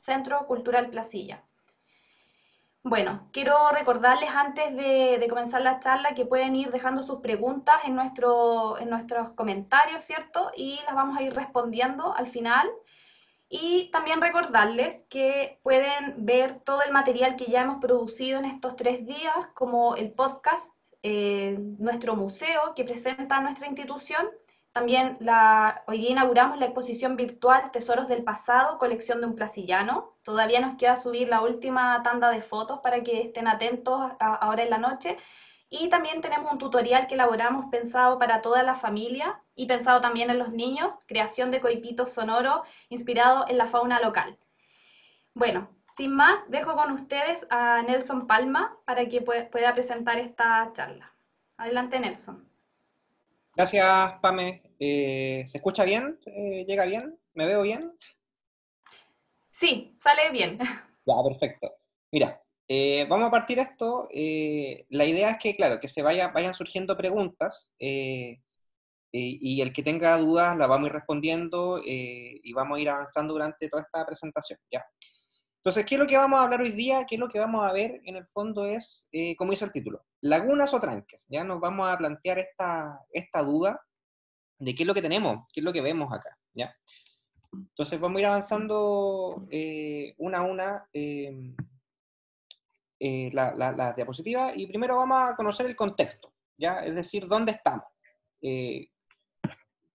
Centro Cultural Placilla. Bueno, quiero recordarles antes de comenzar la charla que pueden ir dejando sus preguntas en nuestros comentarios, ¿cierto? Y las vamos a ir respondiendo al final. Y también recordarles que pueden ver todo el material que ya hemos producido en estos 3 días, como el podcast, nuestro museo que presenta nuestra institución. También hoy día inauguramos la exposición virtual Tesoros del Pasado, colección de un placillano. Todavía nos queda subir la última tanda de fotos para que estén atentos ahora en la noche. Y también tenemos un tutorial que elaboramos pensado para toda la familia y pensado también en los niños, creación de coipitos sonoros inspirado en la fauna local. Bueno, sin más, dejo con ustedes a Nelson Palma para que pueda presentar esta charla. Adelante, Nelson. Gracias, Pame. ¿Se escucha bien? ¿Llega bien? ¿Me veo bien? Sí, sale bien. Ya, perfecto. Mira, vamos a partir esto. La idea es que, claro, que vayan surgiendo preguntas y el que tenga dudas la vamos a ir respondiendo y vamos a ir avanzando durante toda esta presentación, ¿ya? Entonces, ¿qué es lo que vamos a hablar hoy día? ¿Qué es lo que vamos a ver? En el fondo es, como dice el título, lagunas o tranques. Ya nos vamos a plantear esta duda de qué es lo que tenemos, qué es lo que vemos acá, ¿ya? Entonces vamos a ir avanzando una a una la diapositiva y primero vamos a conocer el contexto, ¿ya? Es decir, ¿dónde estamos?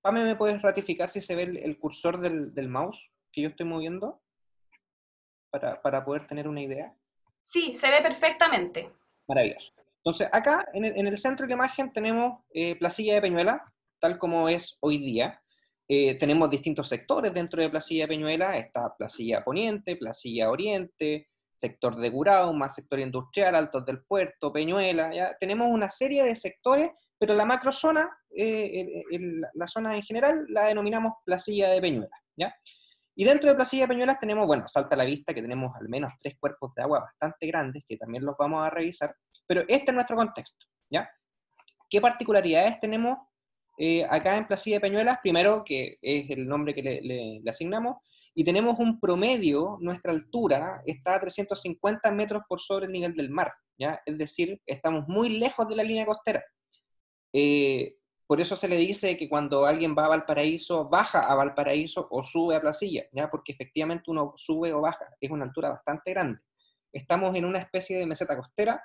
Pame, ¿me puedes ratificar si se ve el cursor del mouse que yo estoy moviendo para poder tener una idea? Sí, se ve perfectamente. Maravilloso. Entonces, acá en el centro de la imagen tenemos Placilla de Peñuela, tal como es hoy día. Tenemos distintos sectores dentro de Placilla de Peñuela. Está Placilla Poniente, Placilla Oriente, sector de Curao, más sector industrial, Altos del Puerto, Peñuela. ¿Ya? Tenemos una serie de sectores, pero la macrozona, la zona en general, la denominamos Placilla de Peñuela, ¿ya? Y dentro de Placilla de Peñuelas tenemos, bueno, salta a la vista que tenemos al menos 3 cuerpos de agua bastante grandes, que también los vamos a revisar, pero este es nuestro contexto, ¿ya? ¿Qué particularidades tenemos acá en Placilla de Peñuelas? Primero, que es el nombre que le asignamos, y tenemos un promedio, nuestra altura está a 350 metros por sobre el nivel del mar, ¿ya? Es decir, estamos muy lejos de la línea costera. Eh, por eso se le dice que cuando alguien va a Valparaíso, baja a Valparaíso o sube a Placilla, ¿ya? Porque efectivamente uno sube o baja, es una altura bastante grande. Estamos en una especie de meseta costera.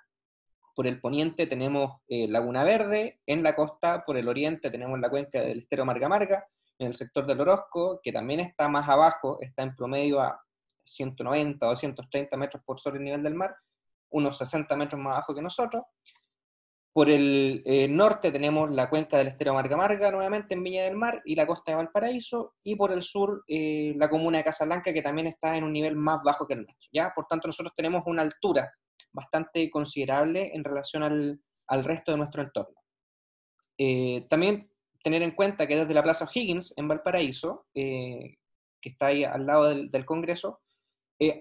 Por el poniente tenemos Laguna Verde, en la costa, por el oriente tenemos la cuenca del estero Marga Marga, en el sector del Orozco, que también está más abajo, está en promedio a 190 o 230 metros por sobre el nivel del mar, unos 60 metros más abajo que nosotros. Por el norte tenemos la cuenca del estero Marga Marga, nuevamente en Viña del Mar, y la costa de Valparaíso, y por el sur la comuna de Casablanca, que también está en un nivel más bajo que el nuestro, ¿ya? Por tanto, nosotros tenemos una altura bastante considerable en relación al resto de nuestro entorno. También tener en cuenta que desde la Plaza O'Higgins, en Valparaíso, que está ahí al lado del Congreso,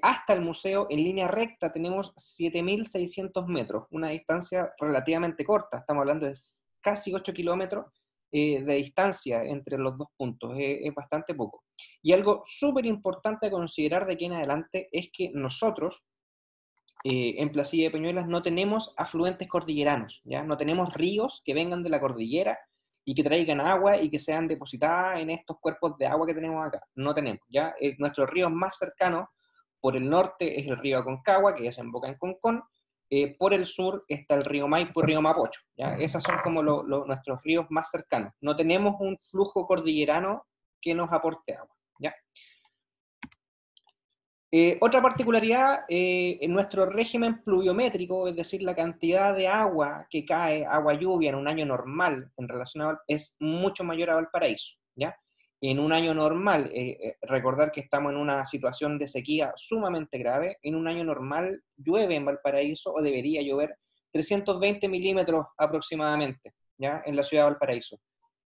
hasta el museo en línea recta tenemos 7.600 metros, una distancia relativamente corta, estamos hablando de casi 8 kilómetros de distancia entre los dos puntos, es bastante poco. Y algo súper importante a considerar de aquí en adelante es que nosotros, en Placilla de Peñuelas, no tenemos afluentes cordilleranos, ¿ya? No tenemos ríos que vengan de la cordillera y que traigan agua y que sean depositadas en estos cuerpos de agua que tenemos acá. No tenemos, ¿ya? Nuestros ríos más cercanos por el norte es el río Aconcagua, que desemboca en Concón. Por el sur está el río Maipo y el río Mapocho, ¿ya? Esos son como nuestros ríos más cercanos. No tenemos un flujo cordillerano que nos aporte agua, ¿ya? Otra particularidad, en nuestro régimen pluviométrico, es decir, la cantidad de agua que cae, agua lluvia en un año normal en relación a es mucho mayor a Valparaíso, ¿ya? En un año normal, recordar que estamos en una situación de sequía sumamente grave, en un año normal llueve en Valparaíso, o debería llover, 320 milímetros aproximadamente, ¿ya? En la ciudad de Valparaíso.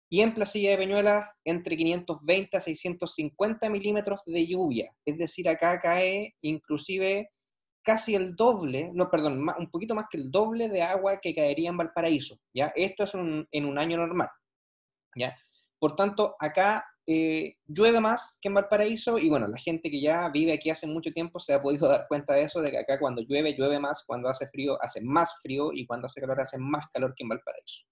Y en Placilla de Peñuelas entre 520 a 650 milímetros de lluvia. Es decir, acá cae inclusive casi el doble, no, perdón, un poquito más que el doble de agua que caería en Valparaíso, ¿ya? Esto es en un año normal, ¿ya? Por tanto, acá llueve más que en Valparaíso, y bueno, la gente que ya vive aquí hace mucho tiempo se ha podido dar cuenta de eso, de que acá cuando llueve, llueve más, cuando hace frío, hace más frío, y cuando hace más calor que en Valparaíso.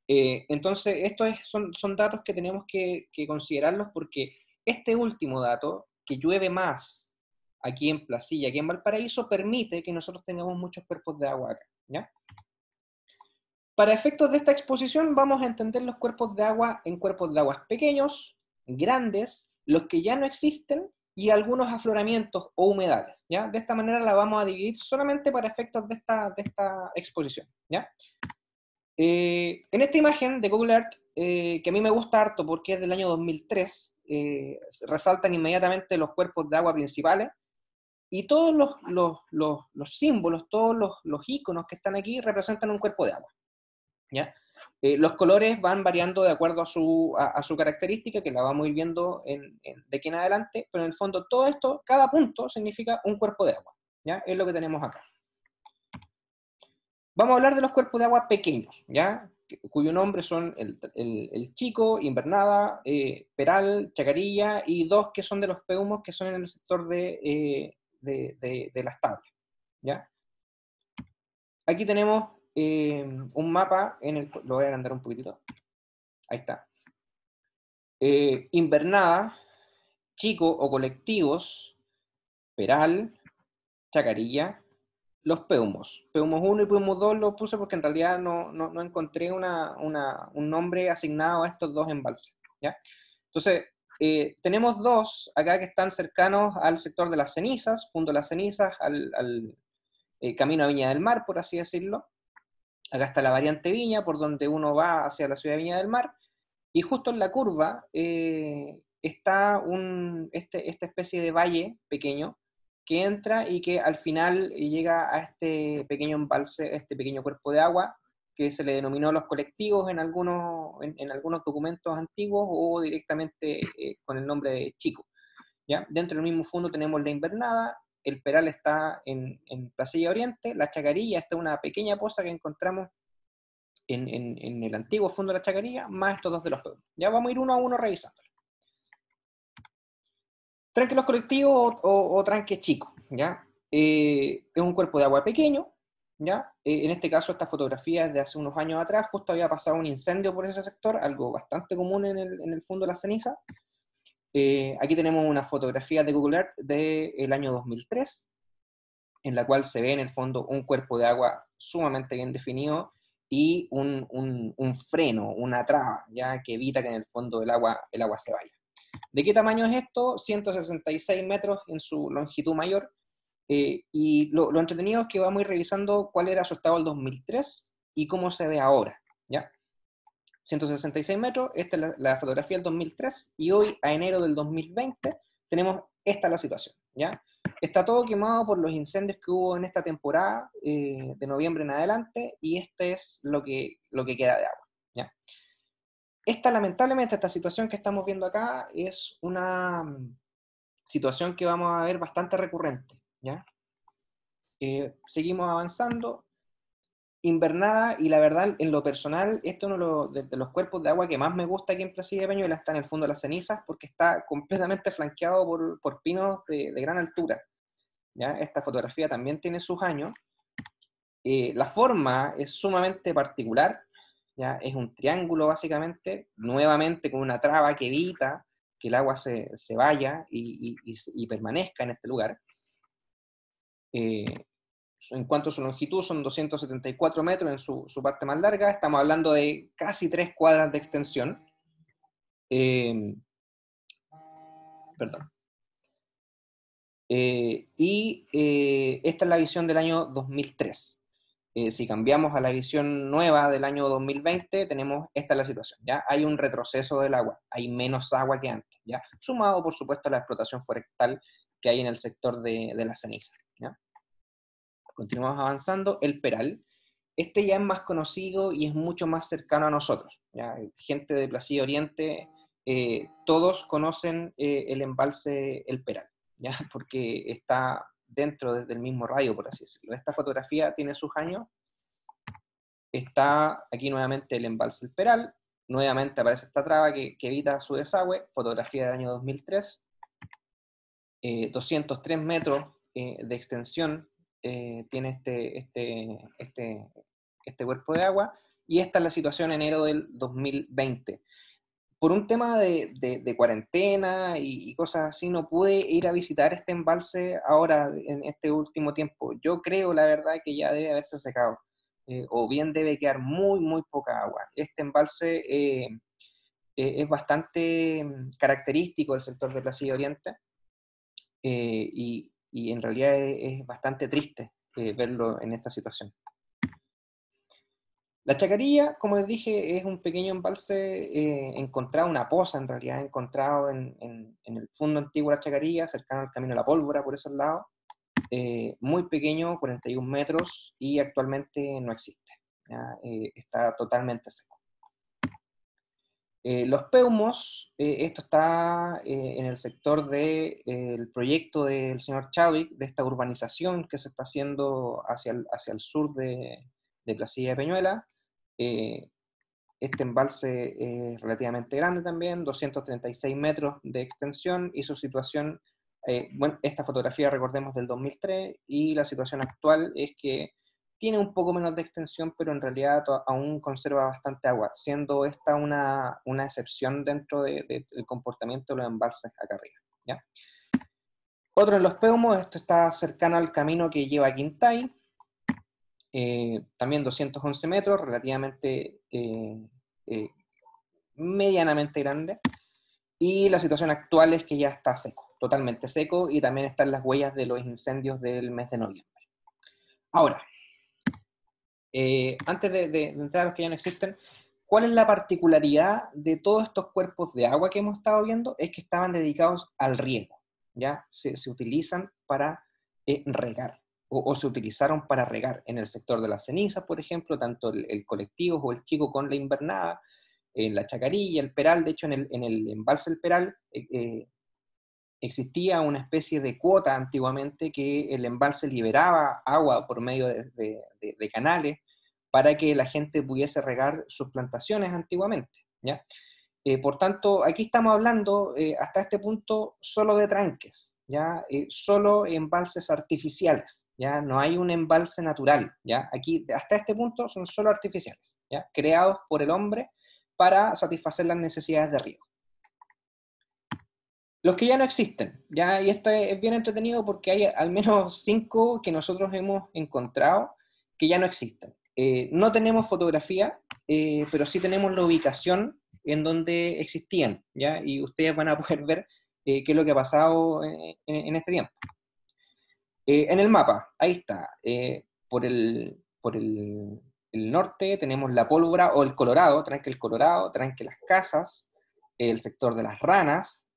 Entonces, son datos que tenemos que considerarlos, porque este último dato, que llueve más aquí en Placilla que en Valparaíso, permite que nosotros tengamos muchos cuerpos de agua acá, ¿ya? Para efectos de esta exposición vamos a entender los cuerpos de agua en cuerpos de aguas pequeños, grandes, los que ya no existen, y algunos afloramientos o humedales, ¿ya? De esta manera la vamos a dividir solamente para efectos de esta exposición, ¿ya? En esta imagen de Google Earth, que a mí me gusta harto porque es del año 2003, resaltan inmediatamente los cuerpos de agua principales, y todos los símbolos, todos los iconos que están aquí representan un cuerpo de agua, ¿ya? Los colores van variando de acuerdo a su característica, que la vamos a ir viendo de aquí en adelante, pero en el fondo todo esto, cada punto significa un cuerpo de agua, ¿ya? Es lo que tenemos acá. Vamos a hablar de los cuerpos de agua pequeños, ¿ya? Cuyo nombre son el Chico, Invernada, Peral, Chacarilla, y dos que son de los peumos, que son en el sector de las tablas, ¿ya? Aquí tenemos un mapa, lo voy a agrandar un poquitito, ahí está. Invernada, Chico o colectivos, Peral, Chacarilla, los peumos. Peumos 1 y Peumos 2 los puse porque en realidad no encontré un nombre asignado a estos dos embalses, ¿ya? Entonces, tenemos dos acá que están cercanos al sector de las cenizas, Fundo Las Cenizas, al camino a Viña del Mar, por así decirlo. Acá está la variante Viña, por donde uno va hacia la ciudad de Viña del Mar, y justo en la curva está esta especie de valle pequeño que entra y que al final llega a este pequeño embalse, este pequeño cuerpo de agua, que se le denominó los colectivos en algunos documentos antiguos, o directamente con el nombre de Chico, ¿ya? Dentro del mismo fondo tenemos la Invernada, el Peral está en Placilla Oriente, la Chacarilla, esta es una pequeña poza que encontramos en el antiguo fondo de la Chacarilla, más estos dos de los peumos. Ya vamos a ir uno a uno revisando. Tranque los colectivos o tranque chico, ¿ya? Es un cuerpo de agua pequeño, ¿ya? En este caso, esta fotografía es de hace unos años atrás, justo había pasado un incendio por ese sector, algo bastante común en el fondo de la ceniza. Aquí tenemos una fotografía de Google Earth del año 2003, en la cual se ve en el fondo un cuerpo de agua sumamente bien definido, y un freno, una traba, ya que evita que en el fondo el agua se vaya. ¿De qué tamaño es esto? 166 metros en su longitud mayor, y lo entretenido es que vamos a ir revisando cuál era su estado el 2003 y cómo se ve ahora, ¿ya? 166 metros, esta es la fotografía del 2003, y hoy, a enero del 2020, tenemos esta la situación, ¿ya? Está todo quemado por los incendios que hubo en esta temporada, de noviembre en adelante, y este es lo que queda de agua, ¿ya? Lamentablemente, esta situación que estamos viendo acá es una situación que vamos a ver bastante recurrente, ¿ya? Seguimos avanzando. Invernada, y la verdad, en lo personal, esto es uno de los cuerpos de agua que más me gusta aquí en Placilla de Peñuela, está en el fondo de las cenizas, porque está completamente flanqueado por pinos de gran altura, ¿ya? Esta fotografía también tiene sus años. La forma es sumamente particular, ¿ya? Es un triángulo básicamente, nuevamente con una traba que evita que el agua se vaya y permanezca en este lugar. En cuanto a su longitud, son 274 metros en su parte más larga, estamos hablando de casi 3 cuadras de extensión. Perdón. Esta es la visión del año 2003. Si cambiamos a la visión nueva del año 2020, tenemos esta es la situación, ¿ya? Hay un retroceso del agua, hay menos agua que antes, ¿ya? Sumado, por supuesto, a la explotación forestal que hay en el sector de la ceniza, ¿ya? Continuamos avanzando. El Peral, este ya es más conocido y es mucho más cercano a nosotros, ¿ya? Gente de Placilla Oriente, todos conocen el embalse El Peral, ¿ya? Porque está dentro del mismo radio, por así decirlo. Esta fotografía tiene sus años. Está aquí nuevamente el embalse El Peral, nuevamente aparece esta traba que evita su desagüe, fotografía del año 2003, 203 metros de extensión tiene este cuerpo de agua, y esta es la situación en enero del 2020. Por un tema de cuarentena y cosas así, no pude ir a visitar este embalse ahora, en este último tiempo. Yo creo, la verdad, que ya debe haberse secado, o bien debe quedar muy, muy poca agua. Este embalse es bastante característico del sector de Placilla Oriente, y en realidad es bastante triste verlo en esta situación. La Chacarilla, como les dije, es un pequeño embalse encontrado, una poza en realidad, encontrado en el fondo antiguo de la Chacarilla, cercano al Camino de la Pólvora, por esos lados. Muy pequeño, 41 metros, y actualmente no existe. Está totalmente seco. Los Peumos, esto está en el sector del proyecto del señor Chadwick, de esta urbanización que se está haciendo hacia el sur de Placilla de Peñuela. Este embalse es relativamente grande también, 236 metros de extensión, y su situación, bueno, esta fotografía recordemos del 2003, y la situación actual es que tiene un poco menos de extensión, pero en realidad aún conserva bastante agua, siendo esta una excepción dentro del comportamiento de los embalses acá arriba, ¿ya? Otro en los Peumos, esto está cercano al camino que lleva a Quintay, también 211 metros, relativamente medianamente grande, y la situación actual es que ya está seco, totalmente seco, y también están las huellas de los incendios del mes de noviembre. Ahora, antes de entrar a los que ya no existen, ¿cuál es la particularidad de todos estos cuerpos de agua que hemos estado viendo? Es que estaban dedicados al riego, ¿ya? Se utilizan para regar, o se utilizaron para regar en el sector de las cenizas, por ejemplo, tanto el colectivo o el chico con la invernada, en la Chacarilla, el Peral. De hecho, en el embalse El Peral existía una especie de cuota antiguamente, que el embalse liberaba agua por medio de canales para que la gente pudiese regar sus plantaciones antiguamente, ¿ya? Por tanto, aquí estamos hablando hasta este punto solo de tranques, ¿ya? Solo embalses artificiales, ¿ya? No hay un embalse natural, ¿ya? Aquí hasta este punto son solo artificiales, ¿ya? Creados por el hombre para satisfacer las necesidades de riego. Los que ya no existen, ¿ya? Y esto es bien entretenido porque hay al menos 5 que nosotros hemos encontrado que ya no existen. No tenemos fotografía, pero sí tenemos la ubicación en donde existían, ¿ya? Y ustedes van a poder ver qué es lo que ha pasado en este tiempo. En el mapa, ahí está, el norte tenemos la Pólvora o el Colorado, Tranque Las Casas, el sector de las Ranas,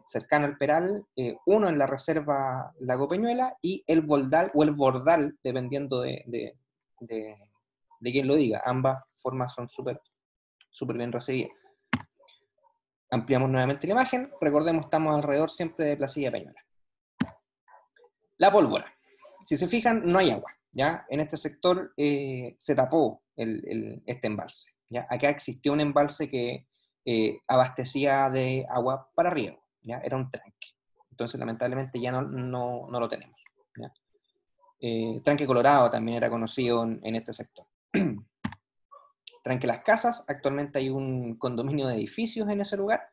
cercano al Peral, uno en la reserva Lago Peñuela, y el Boldal o el Bordal, dependiendo de quién lo diga. Ambas formas son súper bien recibidas. Ampliamos nuevamente la imagen, recordemos, estamos alrededor siempre de Placilla Peñuela. La Pólvora. Si se fijan, no hay agua, ¿ya? En este sector se tapó este embalse, ¿ya? Acá existió un embalse que abastecía de agua para riego, ¿ya? Era un tranque. Entonces, lamentablemente, ya no lo tenemos, ¿ya? Tranque Colorado también era conocido en este sector. Tranque Las Casas, actualmente hay un condominio de edificios en ese lugar.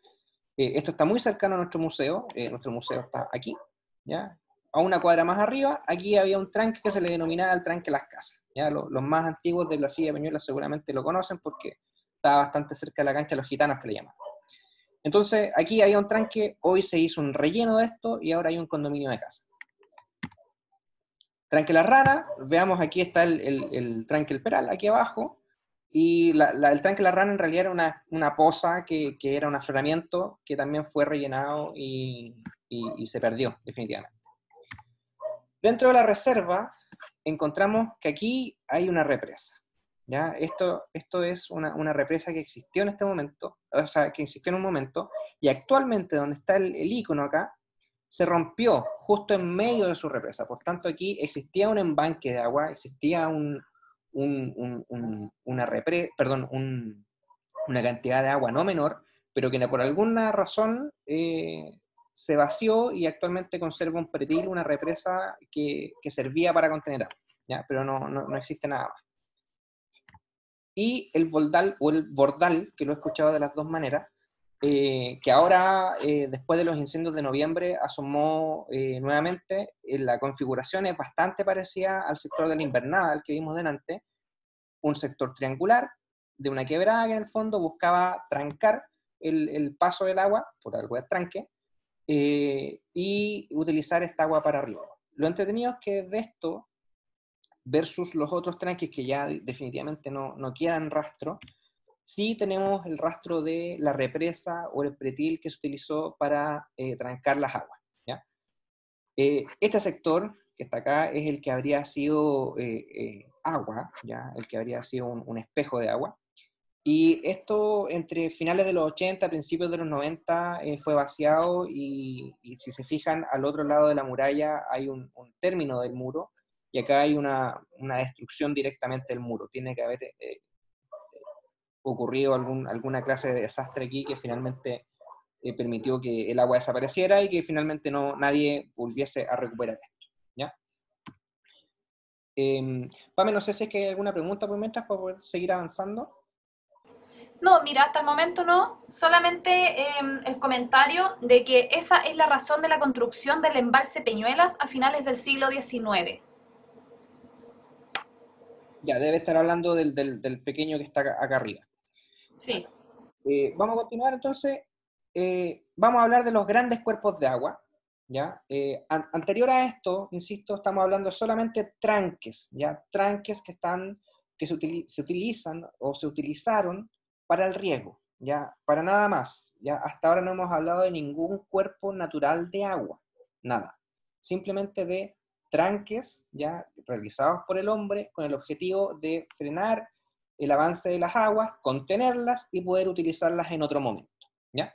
Esto está muy cercano a nuestro museo está aquí, ¿ya? A una cuadra más arriba, aquí había un tranque que se le denominaba el Tranque Las Casas, ¿ya? Los más antiguos de Placilla de Peñuela seguramente lo conocen porque estaba bastante cerca de la cancha de los gitanos, que le llaman. Entonces, aquí había un tranque, hoy se hizo un relleno de esto y ahora hay un condominio de casa. Tranque La Rana, veamos, aquí está el Tranque El Peral, aquí abajo, y el Tranque La Rana en realidad era una poza que era un afloramiento que también fue rellenado y se perdió definitivamente. Dentro de la reserva encontramos que aquí hay una represa, ¿ya? Esto es una represa que existió en este momento, o sea, que existió en un momento, y actualmente donde está el icono acá, se rompió justo en medio de su represa. Por tanto, aquí existía un embanque de agua, existía una cantidad de agua no menor, pero que por alguna razón se vació y actualmente conserva un pretil, una represa que servía para contener agua, ¿ya? Pero no existe nada más. Y el Voldal o el Bordal, que lo he escuchado de las dos maneras, que ahora, después de los incendios de noviembre, asomó nuevamente. La configuración es bastante parecida al sector de la invernada, al que vimos delante, un sector triangular de una quebrada que en el fondo buscaba trancar el paso del agua, por algo de tranque, y utilizar esta agua para riego. Lo entretenido es que de esto, versus los otros tranques que ya definitivamente no quedan rastro, sí tenemos el rastro de la represa o el pretil que se utilizó para trancar las aguas, ¿ya? Este sector que está acá es el que habría sido agua, ¿ya? El que habría sido un espejo de agua. Y esto entre finales de los 80, principios de los 90 fue vaciado y si se fijan al otro lado de la muralla hay un término del muro y acá hay una destrucción directamente del muro. Tiene que haber ocurrido alguna clase de desastre aquí que finalmente permitió que el agua desapareciera y que finalmente nadie volviese a recuperar esto, ¿ya? Pame, no sé si es que hay alguna pregunta por mientras para poder seguir avanzando. No, mira, hasta el momento no, solamente el comentario de que esa es la razón de la construcción del embalse Peñuelas a finales del siglo XIX. Ya, debe estar hablando del pequeño que está acá arriba. Sí. Vamos a continuar entonces. Vamos a hablar de los grandes cuerpos de agua, ¿ya? Anterior a esto, insisto, estamos hablando solamente de tranques, ¿ya? Tranques que se utilizan o se utilizaron para el riego, ¿ya? Para nada más, ¿ya? Hasta ahora no hemos hablado de ningún cuerpo natural de agua, nada. Simplemente de tranques, ¿ya? Realizados por el hombre con el objetivo de frenar el avance de las aguas, contenerlas y poder utilizarlas en otro momento, ¿ya?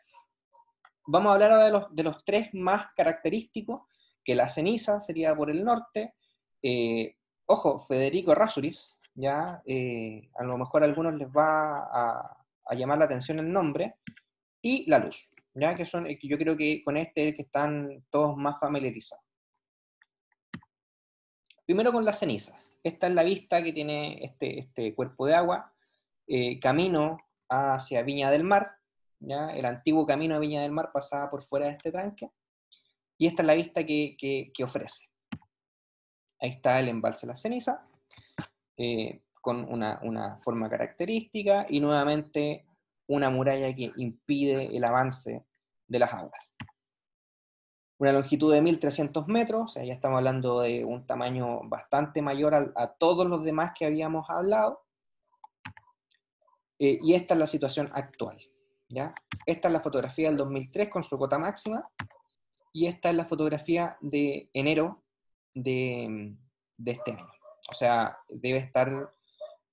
Vamos a hablar ahora de los tres más característicos, que la ceniza sería por el norte, ojo, Federico Errázuriz, ¿ya? A lo mejor a algunos les va a llamar la atención el nombre, y la luz, ¿ya? Que son, yo creo que con este es el que están todos más familiarizados. Primero con la ceniza. Esta es la vista que tiene este cuerpo de agua, camino hacia Viña del Mar, ¿ya? El antiguo camino a Viña del Mar pasaba por fuera de este tranque, y esta es la vista que ofrece. Ahí está el embalse de la ceniza, con una forma característica, y nuevamente una muralla que impide el avance de las aguas. Una longitud de 1.300 metros, o sea, ya estamos hablando de un tamaño bastante mayor a todos los demás que habíamos hablado, y esta es la situación actual, ¿ya? Esta es la fotografía del 2003 con su cota máxima, y esta es la fotografía de enero de este año. O sea, debe estar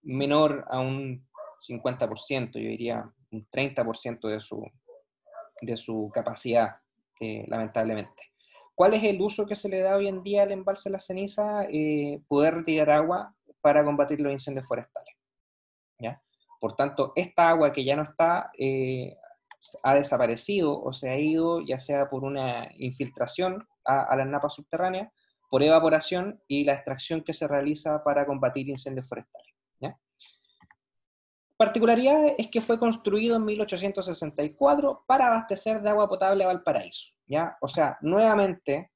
menor a un 50%, yo diría un 30% de su capacidad, lamentablemente. ¿Cuál es el uso que se le da hoy en día al embalse de la ceniza? Poder retirar agua para combatir los incendios forestales, ¿ya? Por tanto, esta agua que ya no está, ha desaparecido o se ha ido, ya sea por una infiltración a las napas subterráneas, por evaporación y la extracción que se realiza para combatir incendios forestales, ¿ya? Particularidad es que fue construido en 1864 para abastecer de agua potable a Valparaíso, ¿ya? O sea, nuevamente,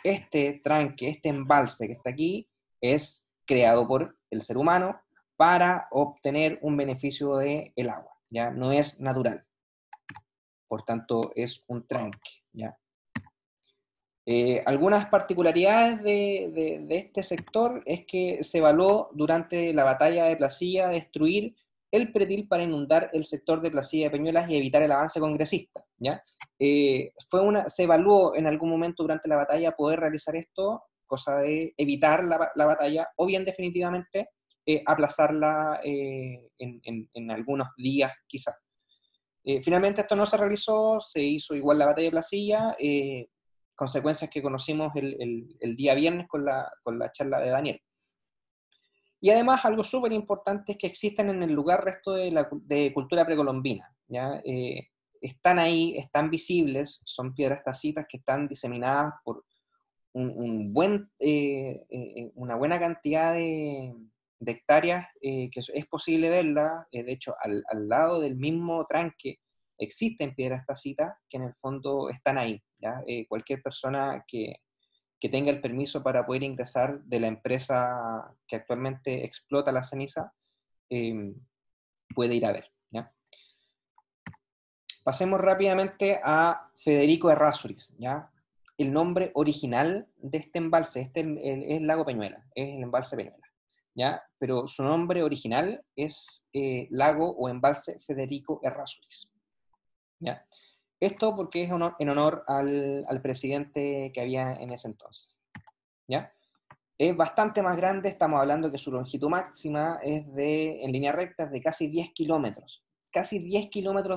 este tranque, este embalse que está aquí, es creado por el ser humano para obtener un beneficio del agua, ¿ya? No es natural. Por tanto, es un tranque, ¿ya? Algunas particularidades de este sector es que se evaluó durante la batalla de Placilla destruir el pretil para inundar el sector de Placilla de Peñuelas y evitar el avance congresista, ¿ya? Se evaluó en algún momento durante la batalla poder realizar esto, cosa de evitar la batalla, o bien definitivamente aplazarla en algunos días quizás. Finalmente esto no se realizó, se hizo igual la batalla de Placilla, consecuencias que conocimos el día viernes con la charla de Daniel. Y además algo súper importante es que existen en el lugar resto de cultura precolombina, ¿ya? Están ahí, están visibles, son piedras tacitas que están diseminadas por una buena cantidad de hectáreas, que es posible verla. De hecho, al lado del mismo tranque existen piedras tacitas que en el fondo están ahí, ¿ya? Cualquier persona que tenga el permiso para poder ingresar de la empresa que actualmente explota la ceniza, eh, puede ir a ver, ¿ya? Pasemos rápidamente a Federico Errázuriz, ¿ya? El nombre original de este embalse, es el lago Peñuela, es el embalse Peñuela, ¿ya? Pero su nombre original es lago o embalse Federico Errázuriz, ¿ya? Esto porque es en honor al presidente que había en ese entonces, ¿ya? Es bastante más grande, estamos hablando que su longitud máxima es en línea recta, es de casi 10 kilómetros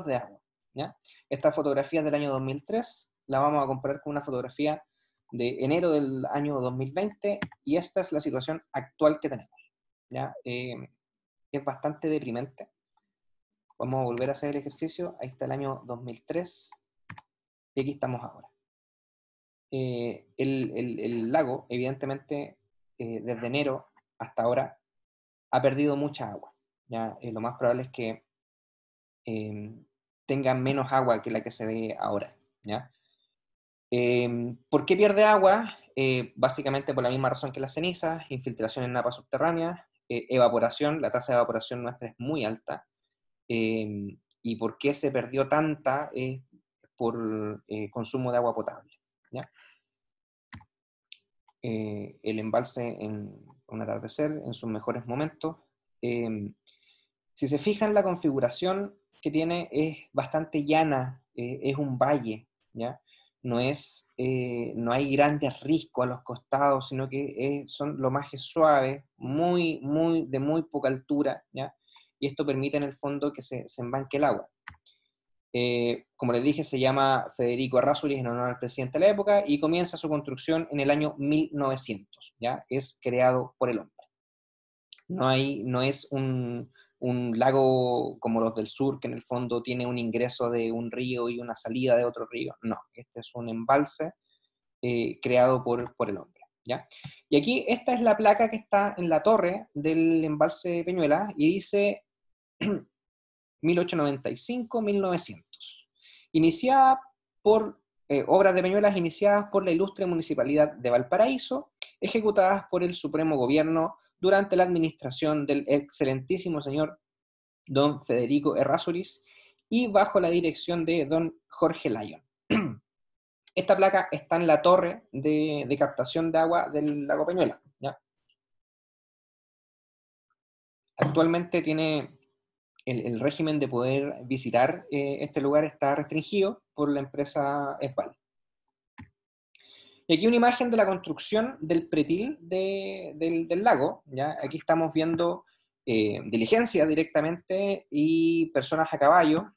de agua, ¿ya? Esta fotografía es del año 2003, la vamos a comparar con una fotografía de enero del año 2020, y esta es la situación actual que tenemos, ¿ya? Es bastante deprimente. Vamos a volver a hacer el ejercicio, ahí está el año 2003, y aquí estamos ahora. El lago, evidentemente, desde enero hasta ahora, ha perdido mucha agua, ¿ya? Lo más probable es que tenga menos agua que la que se ve ahora, ¿ya? ¿Por qué pierde agua? Básicamente por la misma razón que las cenizas: infiltración en napas subterráneas, evaporación, la tasa de evaporación nuestra es muy alta. ¿Y por qué se perdió tanta? Por consumo de agua potable, ¿ya? El embalse en un atardecer, en sus mejores momentos. Si se fijan, la configuración que tiene es bastante llana, es un valle, ¿ya? No hay grandes riscos a los costados, sino que son lomajes suaves, de muy poca altura, ¿ya? Y esto permite en el fondo que se embanque el agua. Como les dije, se llama Federico Errázuriz en honor al presidente de la época, y comienza su construcción en el año 1900, ¿ya? Es creado por el hombre. No es un lago como los del sur, que en el fondo tiene un ingreso de un río y una salida de otro río. No, este es un embalse creado por el hombre, ¿ya? Y aquí esta es la placa que está en la torre del embalse Peñuela, y dice 1895-1900. Iniciada por obras de Peñuelas iniciadas por la ilustre Municipalidad de Valparaíso, ejecutadas por el Supremo Gobierno durante la administración del excelentísimo señor don Federico Errázuriz y bajo la dirección de don Jorge Lyon. Esta placa está en la torre de captación de agua del lago Peñuela, ¿ya? Actualmente tiene el régimen de poder visitar este lugar está restringido por la empresa ESVAL. Y aquí una imagen de la construcción del pretil del lago, ¿ya? Aquí estamos viendo diligencias directamente y personas a caballo.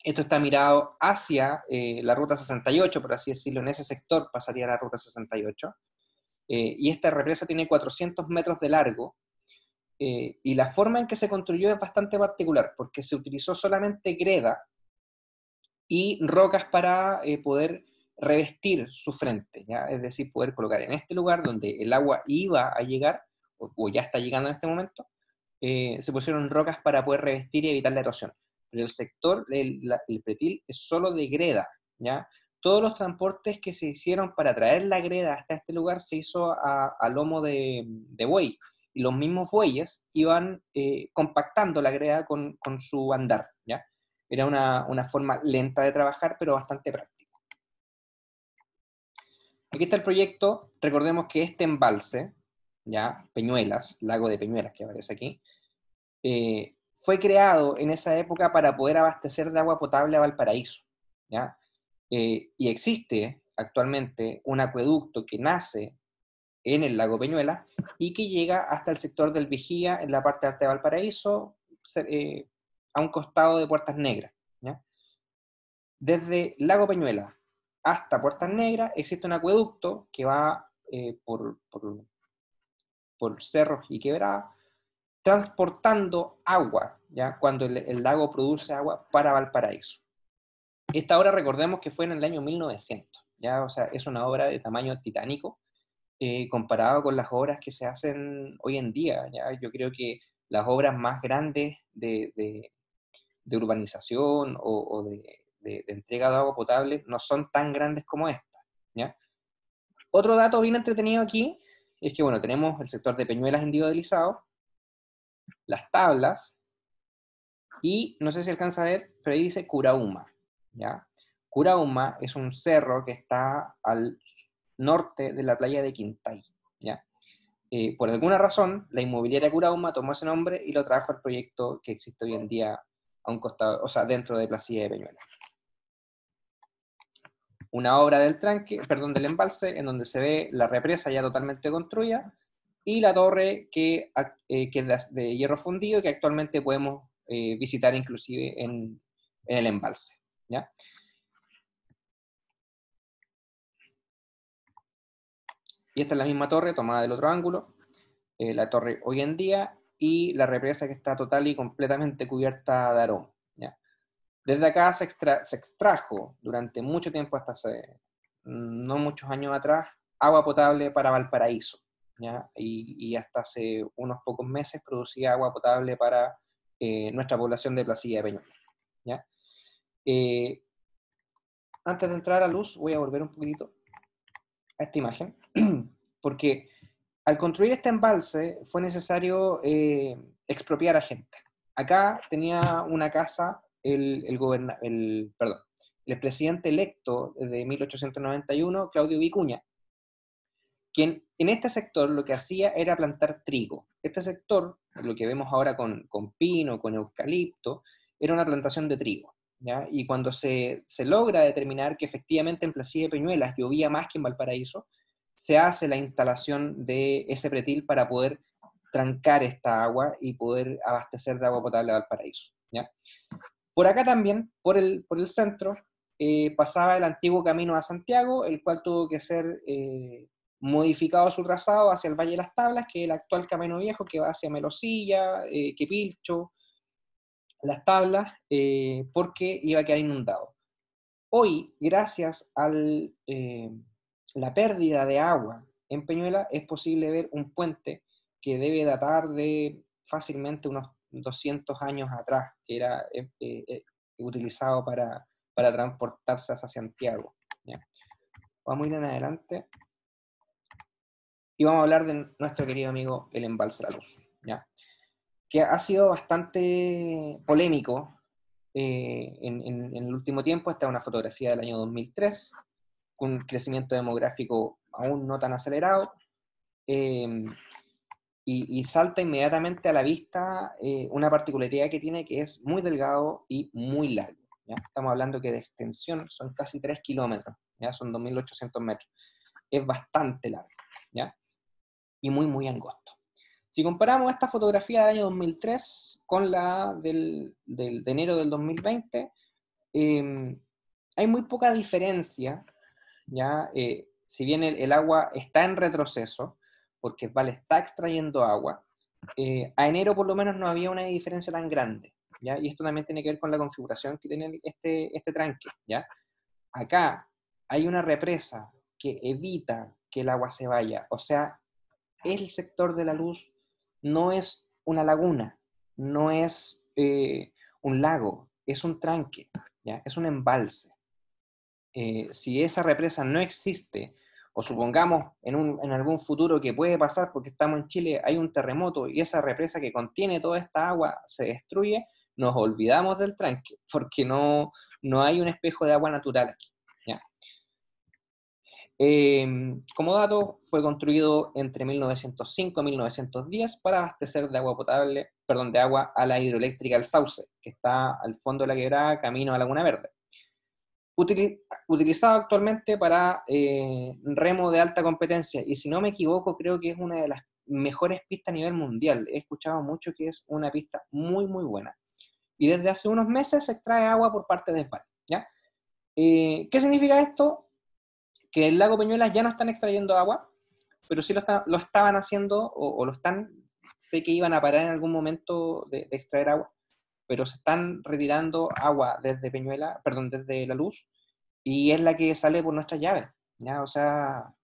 Esto está mirado hacia la ruta 68, por así decirlo. En ese sector pasaría la ruta 68. Y esta represa tiene 400 metros de largo, y la forma en que se construyó es bastante particular, porque se utilizó solamente greda y rocas para poder revestir su frente, ¿ya? Es decir, poder colocar en este lugar donde el agua iba a llegar, o ya está llegando en este momento, se pusieron rocas para poder revestir y evitar la erosión. Pero el sector, el pretil, es solo de greda, ¿ya? Todos los transportes que se hicieron para traer la greda hasta este lugar se hizo a lomo de buey, y los mismos bueyes iban compactando la greda con su andar, ¿ya? Era una forma lenta de trabajar, pero bastante práctica. Aquí está el proyecto. Recordemos que este embalse, ¿ya? Peñuelas, lago de Peñuelas que aparece aquí, fue creado en esa época para poder abastecer de agua potable a Valparaíso, ¿ya? Y existe actualmente un acueducto que nace en el lago Peñuela y que llega hasta el sector del Vigía, en la parte alta de Valparaíso, a un costado de Puertas Negras, ¿ya? Desde Lago Peñuela hasta Puertas Negras existe un acueducto que va por cerros y quebradas, transportando agua, ¿ya? Cuando el lago produce agua para Valparaíso. Esta obra, recordemos que fue en el año 1900, ¿ya? O sea, es una obra de tamaño titánico, comparado con las obras que se hacen hoy en día, ¿ya? Yo creo que las obras más grandes de urbanización o de entrega de agua potable no son tan grandes como esta, ¿ya? Otro dato bien entretenido aquí es que, bueno, tenemos el sector de Peñuelas individualizado, las tablas, y no sé si alcanza a ver, pero ahí dice Curauma, ¿ya? Curauma es un cerro que está al norte de la playa de Quintay, ¿ya? Por alguna razón, la inmobiliaria Curauma tomó ese nombre y lo trajo al proyecto que existe hoy en día a un costado, o sea, dentro de Placilla de Peñuelas. Una obra del tranque, perdón, del embalse, en donde se ve la represa ya totalmente construida y la torre que es de hierro fundido, que actualmente podemos visitar inclusive en el embalse, ¿ya? Y esta es la misma torre tomada del otro ángulo, la torre hoy en día, y la represa que está total y completamente cubierta de aroma, ¿ya? Desde acá se extrajo durante mucho tiempo, hasta hace no muchos años atrás, agua potable para Valparaíso, ¿ya? Y hasta hace unos pocos meses producía agua potable para nuestra población de Placilla de Peñuelas, ¿ya? Eh, Antes de entrar a luz, voy a volver un poquitito a esta imagen, porque al construir este embalse fue necesario expropiar a gente. Acá tenía una casa el presidente electo de 1891, Claudio Vicuña, quien en este sector lo que hacía era plantar trigo. Este sector, lo que vemos ahora con pino, con eucalipto, era una plantación de trigo, ¿ya? Y cuando se logra determinar que efectivamente en Placilla de Peñuelas llovía más que en Valparaíso, se hace la instalación de ese pretil para poder trancar esta agua y poder abastecer de agua potable a Valparaíso, ¿ya? Por acá también, por el centro, pasaba el antiguo camino a Santiago, el cual tuvo que ser modificado su trazado hacia el Valle de las Tablas, que es el actual camino viejo que va hacia Melosilla, Quepilcho, Las Tablas, porque iba a quedar inundado. Hoy, gracias a la pérdida de agua en Peñuela, es posible ver un puente que debe datar de fácilmente unos 200 años atrás, que era utilizado para transportarse hacia Santiago, ¿ya? Vamos a ir en adelante y vamos a hablar de nuestro querido amigo el embalse La Luz, ¿ya? Que ha sido bastante polémico en el último tiempo. Esta es una fotografía del año 2003, con un crecimiento demográfico aún no tan acelerado, eh, y salta inmediatamente a la vista una particularidad que tiene, que es muy delgado y muy largo, ¿ya? Estamos hablando que de extensión son casi 3 kilómetros, ¿ya? Son 2.800 metros. Es bastante largo, ¿ya? Y muy, muy angosto. Si comparamos esta fotografía del año 2003 con la de enero del 2020, hay muy poca diferencia, ¿ya? Si bien el agua está en retroceso, porque Vale está extrayendo agua, a enero por lo menos no había una diferencia tan grande, ¿ya? Y esto también tiene que ver con la configuración que tiene este tranque, ¿ya? Acá hay una represa que evita que el agua se vaya, o sea, el sector de La Luz no es una laguna, no es un lago, es un tranque, ¿ya? Es un embalse. Si esa represa no existe, o supongamos en algún futuro que puede pasar porque estamos en Chile, hay un terremoto y esa represa que contiene toda esta agua se destruye, nos olvidamos del tranque, porque no hay un espejo de agua natural aquí, ¿ya? Como dato, fue construido entre 1905 y 1910 para abastecer de agua potable, perdón, de agua a la hidroeléctrica El Sauce, que está al fondo de la quebrada, camino a Laguna Verde. Utilizado actualmente para remo de alta competencia, y si no me equivoco, creo que es una de las mejores pistas a nivel mundial. He escuchado mucho que es una pista muy, muy buena. Y desde hace unos meses se extrae agua por parte de SBAL, ¿ya? ¿Qué significa esto? Que el lago Peñuelas ya no están extrayendo agua, pero sí lo estaban haciendo o lo están sé que iban a parar en algún momento de extraer agua, pero se están retirando agua desde Peñuela, perdón, desde La Luz, y es la que sale por nuestras llaves, ¿ya? O sea,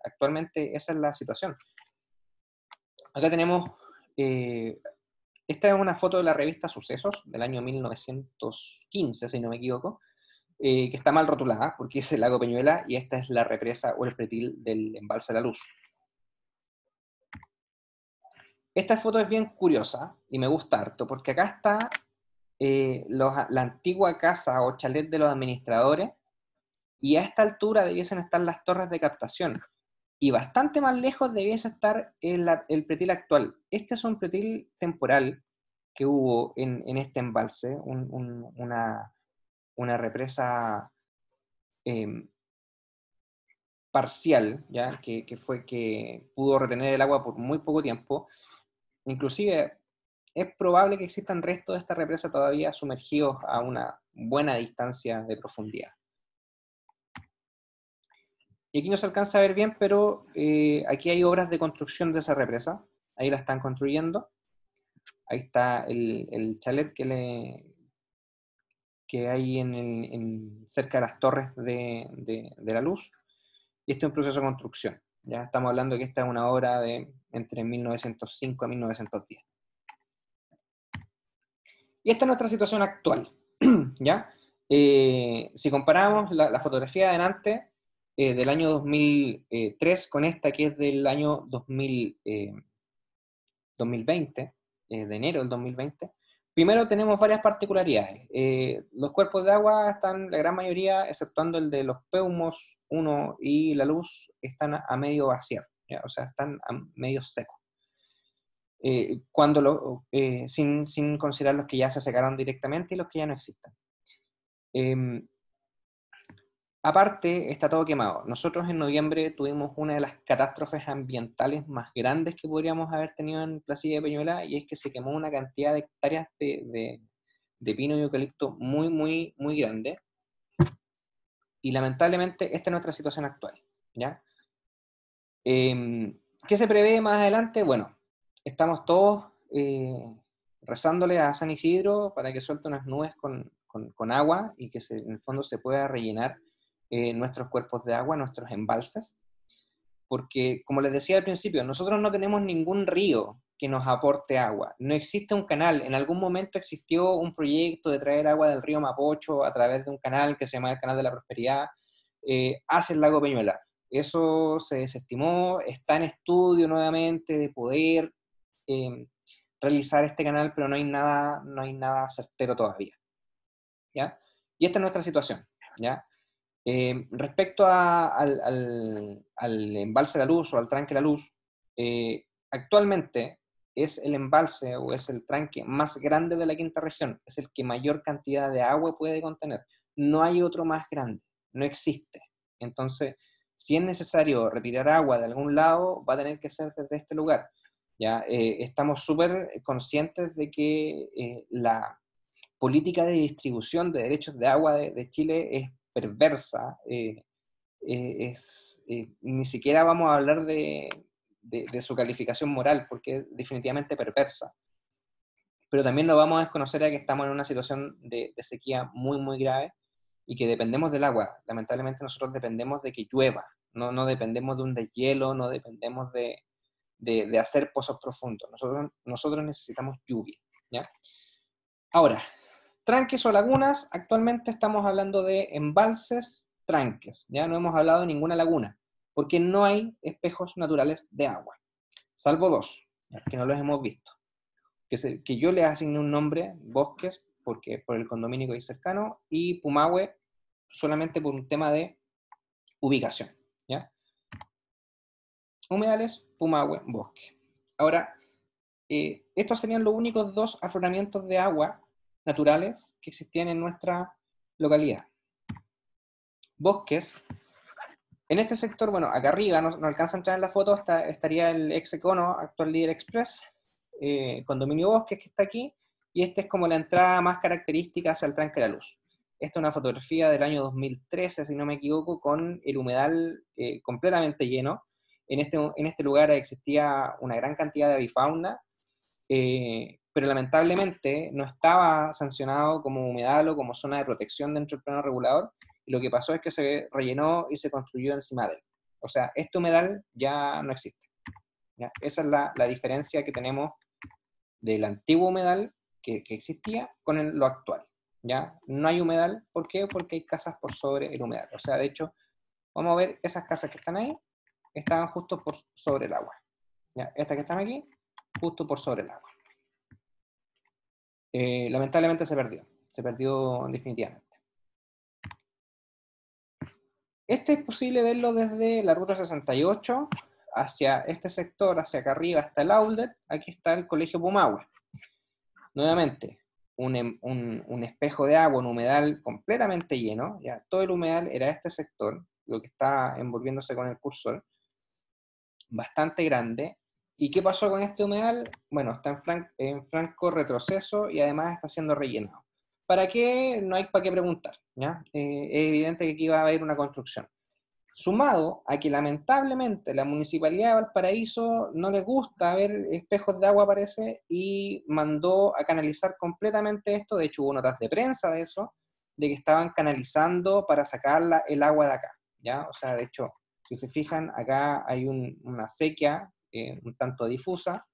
actualmente esa es la situación. Acá tenemos, esta es una foto de la revista Sucesos del año 1915, si no me equivoco, que está mal rotulada, porque es el lago Peñuela, y esta es la represa o el pretil del embalse La Luz. Esta foto es bien curiosa, y me gusta harto, porque acá está la antigua casa o chalet de los administradores, y a esta altura debiesen estar las torres de captación, y bastante más lejos debiese estar el pretil actual. Este es un pretil temporal que hubo en este embalse, una represa parcial, ¿ya? Que pudo retener el agua por muy poco tiempo. Inclusive es probable que existan restos de esta represa todavía sumergidos a una buena distancia de profundidad. Y aquí no se alcanza a ver bien, pero aquí hay obras de construcción de esa represa. Ahí la están construyendo. Ahí está el chalet que hay cerca de las torres de La Luz. Y este es un proceso de construcción. Ya estamos hablando de que esta es una obra de entre 1905 a 1910. Y esta es nuestra situación actual. ¿Ya? Si comparamos la fotografía de adelante, del año 2003 con esta que es del año 2020, de enero del 2020, primero tenemos varias particularidades. Los cuerpos de agua están, la gran mayoría, exceptuando el de los Peumos 1 y La Luz, están a medio vaciar, ¿ya? O sea, están a medio secos. Sin considerar los que ya se secaron directamente y los que ya no existen. Aparte, está todo quemado. Nosotros en noviembre tuvimos una de las catástrofes ambientales más grandes que podríamos haber tenido en Placilla de Peñuela, y es que se quemó una cantidad de hectáreas de pino y eucalipto muy, muy, muy grande. Y lamentablemente esta es nuestra situación actual, ¿ya? ¿Qué se prevé más adelante? Bueno, estamos todos rezándole a San Isidro para que suelte unas nubes con agua y que en el fondo se pueda rellenar nuestros cuerpos de agua, nuestros embalses, porque como les decía al principio, nosotros no tenemos ningún río que nos aporte agua, no existe un canal. En algún momento existió un proyecto de traer agua del río Mapocho a través de un canal que se llama el Canal de la Prosperidad hacia el lago Peñuela. Eso se desestimó, está en estudio nuevamente de poder realizar este canal, pero no hay nada certero todavía, ¿ya? Y esta es nuestra situación, ¿ya? Respecto al embalse La Luz o al tranque La Luz, actualmente es el embalse o es el tranque más grande de la quinta región, es el que mayor cantidad de agua puede contener. No hay otro más grande, no existe. Entonces, si es necesario retirar agua de algún lado, va a tener que ser desde este lugar. ¿Ya? Estamos súper conscientes de que la política de distribución de derechos de agua de Chile es perversa, ni siquiera vamos a hablar de su calificación moral, porque es definitivamente perversa. Pero también no vamos a desconocer a que estamos en una situación de sequía muy, muy grave y que dependemos del agua. Lamentablemente nosotros dependemos de que llueva, no dependemos de un deshielo, no dependemos de hacer pozos profundos. Nosotros necesitamos lluvia, ¿ya? Ahora, tranques o lagunas, actualmente estamos hablando de embalses, tranques, ya no hemos hablado de ninguna laguna, porque no hay espejos naturales de agua, salvo dos, que no los hemos visto, que yo les asigné un nombre, bosques, porque por el condominio que hay cercano, y Pumahue, solamente por un tema de ubicación, ¿ya? Humedales, Pumahue, bosque. Ahora, estos serían los únicos dos afloramientos de agua naturales que existían en nuestra localidad. Bosques. En este sector, bueno, acá arriba, no alcanza a entrar en la foto, estaría el ex Econo, actual Líder Express, condominio Bosques que está aquí, y esta es como la entrada más característica hacia el tranque de La Luz. Esta es una fotografía del año 2013, si no me equivoco, con el humedal completamente lleno. En este lugar existía una gran cantidad de avifauna, pero lamentablemente no estaba sancionado como humedal o como zona de protección dentro del plano regulador, y lo que pasó es que se rellenó y se construyó encima de él. O sea, este humedal ya no existe. ¿Ya? Esa es la diferencia que tenemos del antiguo humedal que existía con lo actual. ¿Ya? No hay humedal, ¿por qué? Porque hay casas por sobre el humedal. O sea, de hecho, vamos a ver esas casas que están ahí, estaban justo por sobre el agua. ¿Ya? Estas que están aquí, justo por sobre el agua. Lamentablemente se perdió definitivamente. Este es posible verlo desde la ruta 68 hacia este sector, hacia acá arriba, hasta el outlet. Aquí está el Colegio Pumahue. Nuevamente, un espejo de agua, un humedal completamente lleno. Ya, todo el humedal era este sector, lo que está envolviéndose con el cursor, bastante grande. ¿Y qué pasó con este humedal? Bueno, está en franco retroceso y además está siendo rellenado. ¿Para qué? No hay para qué preguntar, ¿ya? Es evidente que aquí va a haber una construcción. Sumado a que lamentablemente la Municipalidad de Valparaíso no le gusta ver espejos de agua, parece, y mandó a canalizar completamente esto. De hecho, hubo notas de prensa de eso, de que estaban canalizando para sacar el agua de acá, ¿ya? O sea, de hecho, si se fijan, acá hay una sequía un tanto difusa,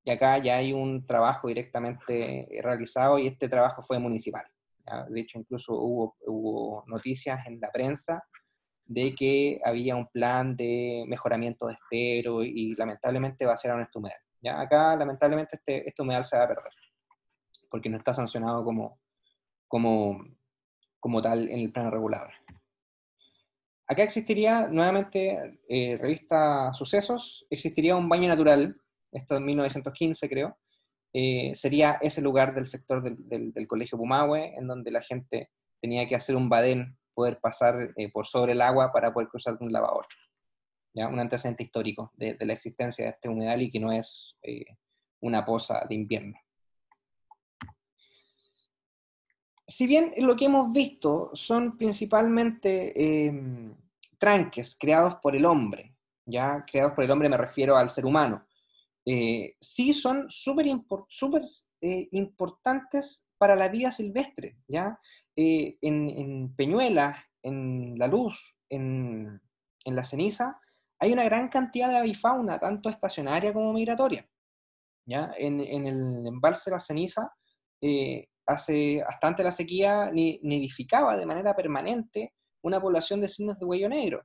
y acá ya hay un trabajo directamente realizado, y este trabajo fue municipal, ¿ya? De hecho, incluso hubo noticias en la prensa de que había un plan de mejoramiento de estero y lamentablemente va a ser a este humedal. ¿Ya? Acá lamentablemente este humedal se va a perder, porque no está sancionado como, como tal en el plano regulador. Acá existiría, nuevamente, revista Sucesos, existiría un baño natural, esto en 1915 creo, sería ese lugar del sector del Colegio Pumahue, en donde la gente tenía que hacer un badén, poder pasar por sobre el agua para poder cruzar de un lado a otro. ¿Ya? Un antecedente histórico de la existencia de este humedal y que no es una poza de invierno. Si bien lo que hemos visto son principalmente tranques creados por el hombre, ¿ya? Creados por el hombre me refiero al ser humano, sí son súper importantes para la vida silvestre, ¿ya? En Peñuelas, en La Luz, en La Ceniza, hay una gran cantidad de avifauna, tanto estacionaria como migratoria, ¿ya? En el embalse La Ceniza, hasta antes de la sequía, nidificaba de manera permanente una población de cisnes de cuello negro.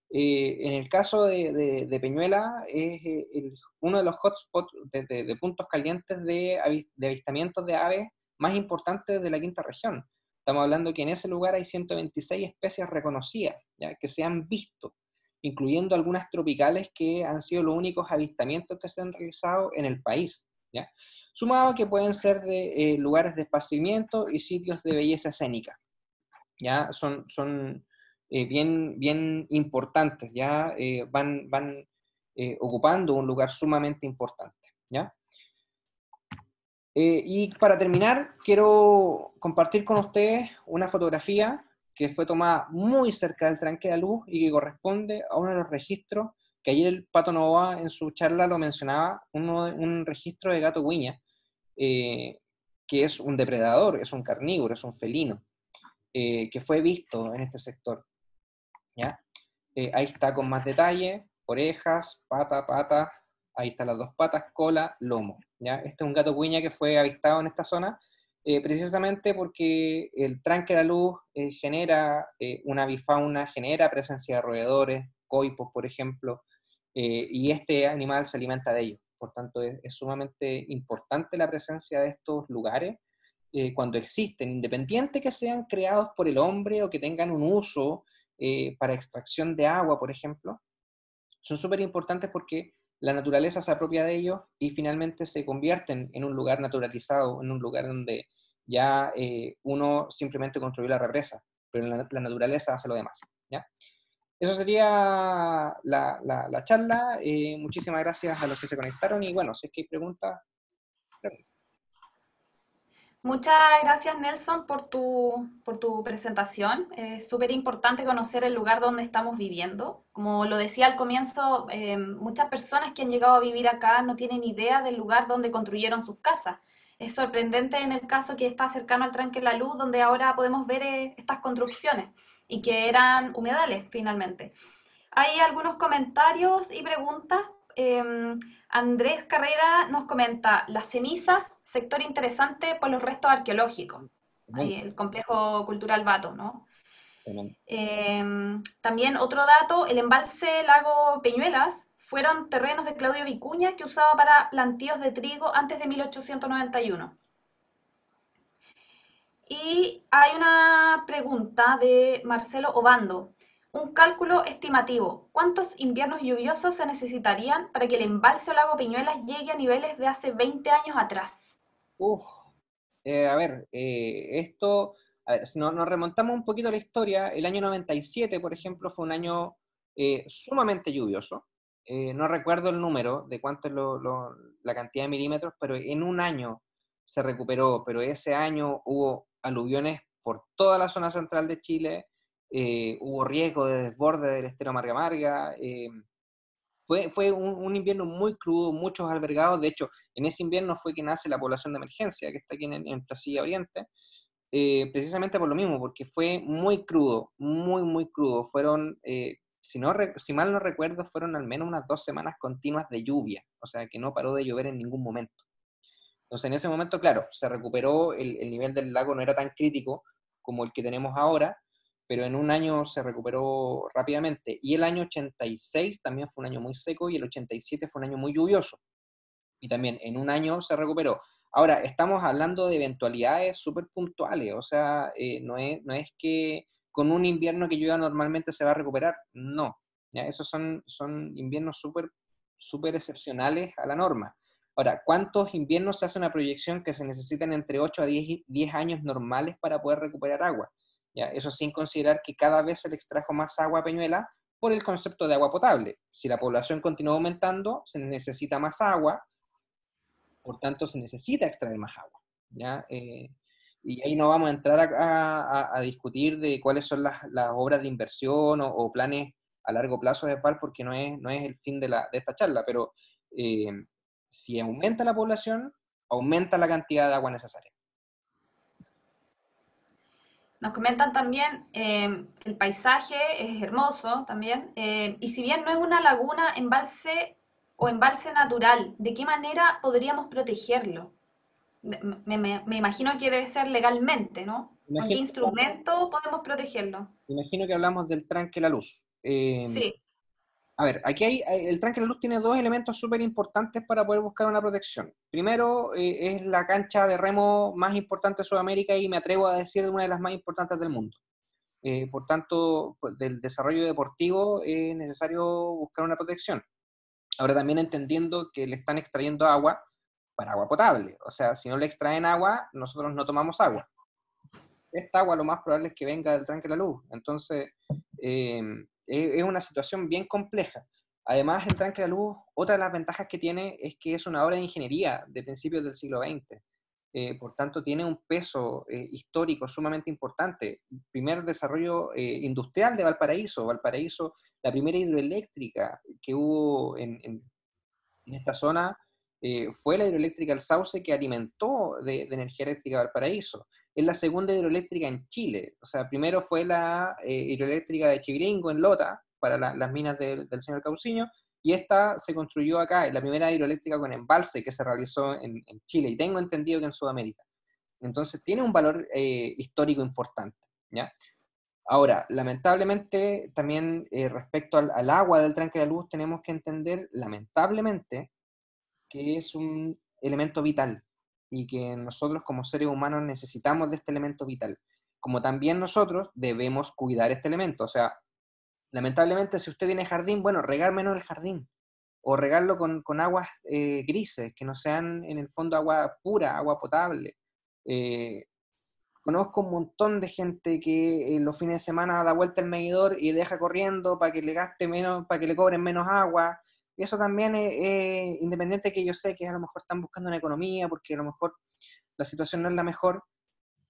En el caso de Peñuela, es uno de los hotspots de puntos calientes de avistamientos de aves más importantes de la quinta región. Estamos hablando que en ese lugar hay 126 especies reconocidas, ¿ya? Que se han visto, incluyendo algunas tropicales que han sido los únicos avistamientos que se han realizado en el país, ¿ya? Sumado que pueden ser de lugares de esparcimiento y sitios de belleza escénica. ¿Ya? Son bien importantes, ¿ya? Van ocupando un lugar sumamente importante, ¿ya? Y para terminar, quiero compartir con ustedes una fotografía que fue tomada muy cerca del tranque de la luz y que corresponde a uno de los registros que ayer el Pato Novoa en su charla lo mencionaba, un registro de gato guiña, que es un depredador, es un carnívoro, es un felino, que fue visto en este sector, ¿ya? Ahí está con más detalle, orejas, pata, ahí están las dos patas, cola, lomo, ¿ya? Este es un gato guiña que fue avistado en esta zona, precisamente porque el tranque de la luz genera una avifauna, genera presencia de roedores, coipos, por ejemplo, y este animal se alimenta de ellos. Por tanto, es sumamente importante la presencia de estos lugares cuando existen, independiente que sean creados por el hombre o que tengan un uso para extracción de agua, por ejemplo, son súper importantes porque la naturaleza se apropia de ellos y finalmente se convierten en un lugar naturalizado, en un lugar donde ya uno simplemente construyó la represa, pero la naturaleza hace lo demás, ¿ya? Eso sería la charla. Muchísimas gracias a los que se conectaron y bueno, si es que hay preguntas, preguntas. Muchas gracias, Nelson, por tu presentación. Es súper importante conocer el lugar donde estamos viviendo. Como lo decía al comienzo, muchas personas que han llegado a vivir acá no tienen idea del lugar donde construyeron sus casas. Es sorprendente en el caso que está cercano al Tranque La Luz, donde ahora podemos ver estas construcciones y que eran humedales finalmente. Hay algunos comentarios y preguntas. Andrés Carrera nos comenta, las cenizas, sector interesante por los restos arqueológicos. Ahí Tremendo, el complejo cultural Bato, ¿no? tremendo. También otro dato, el embalse Lago Peñuelas fueron terrenos de Claudio Vicuña que usaba para plantíos de trigo antes de 1891. Y hay una pregunta de Marcelo Obando. Un cálculo estimativo. ¿Cuántos inviernos lluviosos se necesitarían para que el embalse o lago Peñuelas llegue a niveles de hace 20 años atrás? Uf, a ver, esto, a ver, si nos remontamos un poquito a la historia, el año 97, por ejemplo, fue un año sumamente lluvioso. No recuerdo el número de cuánto es la cantidad de milímetros, pero en un año se recuperó, pero ese año hubo aluviones por toda la zona central de Chile, hubo riesgo de desborde del estero Marga Marga, fue un invierno muy crudo, muchos albergados. De hecho, en ese invierno fue que nace la población de emergencia, que está aquí en Placilla Oriente, precisamente por lo mismo, porque fue muy crudo, muy, muy crudo. Fueron, si mal no recuerdo, fueron al menos unas 2 semanas continuas de lluvia, o sea, que no paró de llover en ningún momento. Entonces, en ese momento, claro, se recuperó, el nivel del lago no era tan crítico como el que tenemos ahora, pero en un año se recuperó rápidamente. Y el año 86 también fue un año muy seco y el 87 fue un año muy lluvioso. Y también en un año se recuperó. Ahora, estamos hablando de eventualidades súper puntuales, o sea, no es que con un invierno que llueva normalmente se va a recuperar, no. ¿Ya? Esos son inviernos súper súper excepcionales a la norma. Ahora, ¿cuántos inviernos se hace una proyección que se necesitan entre 8 a 10 años normales para poder recuperar agua? ¿Ya? Eso sin considerar que cada vez se le extrajo más agua a Peñuela por el concepto de agua potable. Si la población continúa aumentando, se necesita más agua, por tanto se necesita extraer más agua. ¿Ya? Y ahí no vamos a entrar a discutir de cuáles son las obras de inversión o planes a largo plazo de PAR, porque no es el fin de esta charla, pero eh, si aumenta la población, aumenta la cantidad de agua necesaria. Nos comentan también, el paisaje es hermoso también, y si bien no es una laguna, embalse o embalse natural, ¿de qué manera podríamos protegerlo? Me imagino que debe ser legalmente, ¿no? ¿Con qué Imagino que hablamos, instrumento podemos protegerlo? imagino que hablamos del tranque La Luz. Sí, A ver, aquí el tranque de la luz tiene dos elementos súper importantes para poder buscar una protección. Primero, es la cancha de remo más importante de Sudamérica y me atrevo a decir una de las más importantes del mundo. Por tanto, pues, del desarrollo deportivo es necesario buscar una protección. Ahora también entendiendo que le están extrayendo agua para agua potable. O sea, si no le extraen agua, nosotros no tomamos agua. Esta agua lo más probable es que venga del tranque de la luz. Entonces, eh, es una situación bien compleja. Además, el tranque de la luz, otra de las ventajas que tiene es que es una obra de ingeniería de principios del siglo XX. Por tanto, tiene un peso histórico sumamente importante. Primer desarrollo industrial de Valparaíso. Valparaíso, la primera hidroeléctrica que hubo en esta zona fue la hidroeléctrica El Sauce, que alimentó de energía eléctrica a Valparaíso. Es la segunda hidroeléctrica en Chile. O sea, primero fue la hidroeléctrica de Chibringo en Lota, para las minas del señor Cauciño, y esta se construyó acá, es la primera hidroeléctrica con embalse que se realizó en Chile, y tengo entendido que en Sudamérica. Entonces tiene un valor histórico importante, ¿ya? Ahora, lamentablemente, también respecto al agua del tranque de la luz, tenemos que entender, lamentablemente, que es un elemento vital y que nosotros como seres humanos necesitamos de este elemento vital, como también nosotros debemos cuidar este elemento. O sea, lamentablemente si usted tiene jardín, bueno, regar menos el jardín o regarlo con aguas grises, que no sean en el fondo agua pura, agua potable. Eh, Conozco un montón de gente que los fines de semana da vuelta el medidor y deja corriendo para que le gaste menos, para que le cobren menos agua. Y eso también es independiente, que yo sé que a lo mejor están buscando una economía, porque a lo mejor la situación no es la mejor,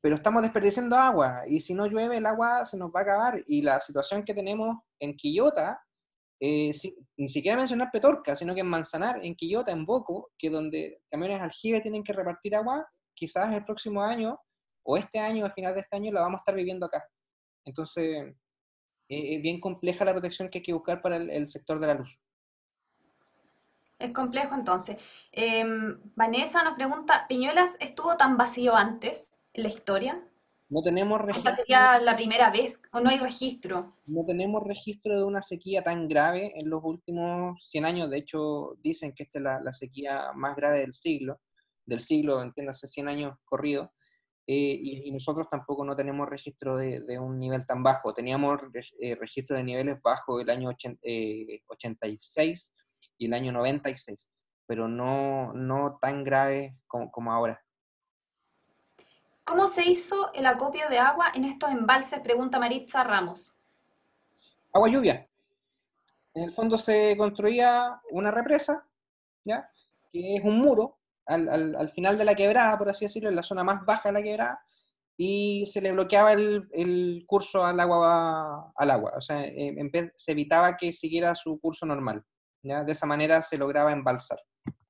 pero estamos desperdiciando agua, y si no llueve el agua se nos va a acabar, y la situación que tenemos en Quillota, ni siquiera mencionar Petorca, sino que en Manzanar, en Quillota, en Boco, que donde camiones aljibe tienen que repartir agua, quizás el próximo año, o este año, al final de este año, la vamos a estar viviendo acá. Entonces, es bien compleja la protección que hay que buscar para el sector de la luz. Es complejo entonces. Vanessa nos pregunta, ¿Peñuelas estuvo tan vacío antes en la historia? No tenemos ¿Esta registro, sería la primera vez o no hay registro? no tenemos registro de una sequía tan grave en los últimos 100 años. De hecho, dicen que esta es la sequía más grave del siglo, entiéndase, 100 años corrido. Y nosotros tampoco no tenemos registro de un nivel tan bajo. Teníamos registro de niveles bajos el año 86 y el año 96, pero no tan grave como ahora. ¿Cómo se hizo el acopio de agua en estos embalses? Pregunta Maritza Ramos. Agua lluvia. En el fondo se construía una represa, ¿ya? Que es un muro al final de la quebrada, por así decirlo, en la zona más baja de la quebrada, y se le bloqueaba el curso al agua. O sea, se evitaba que siguiera su curso normal, ¿ya? De esa manera se lograba embalsar.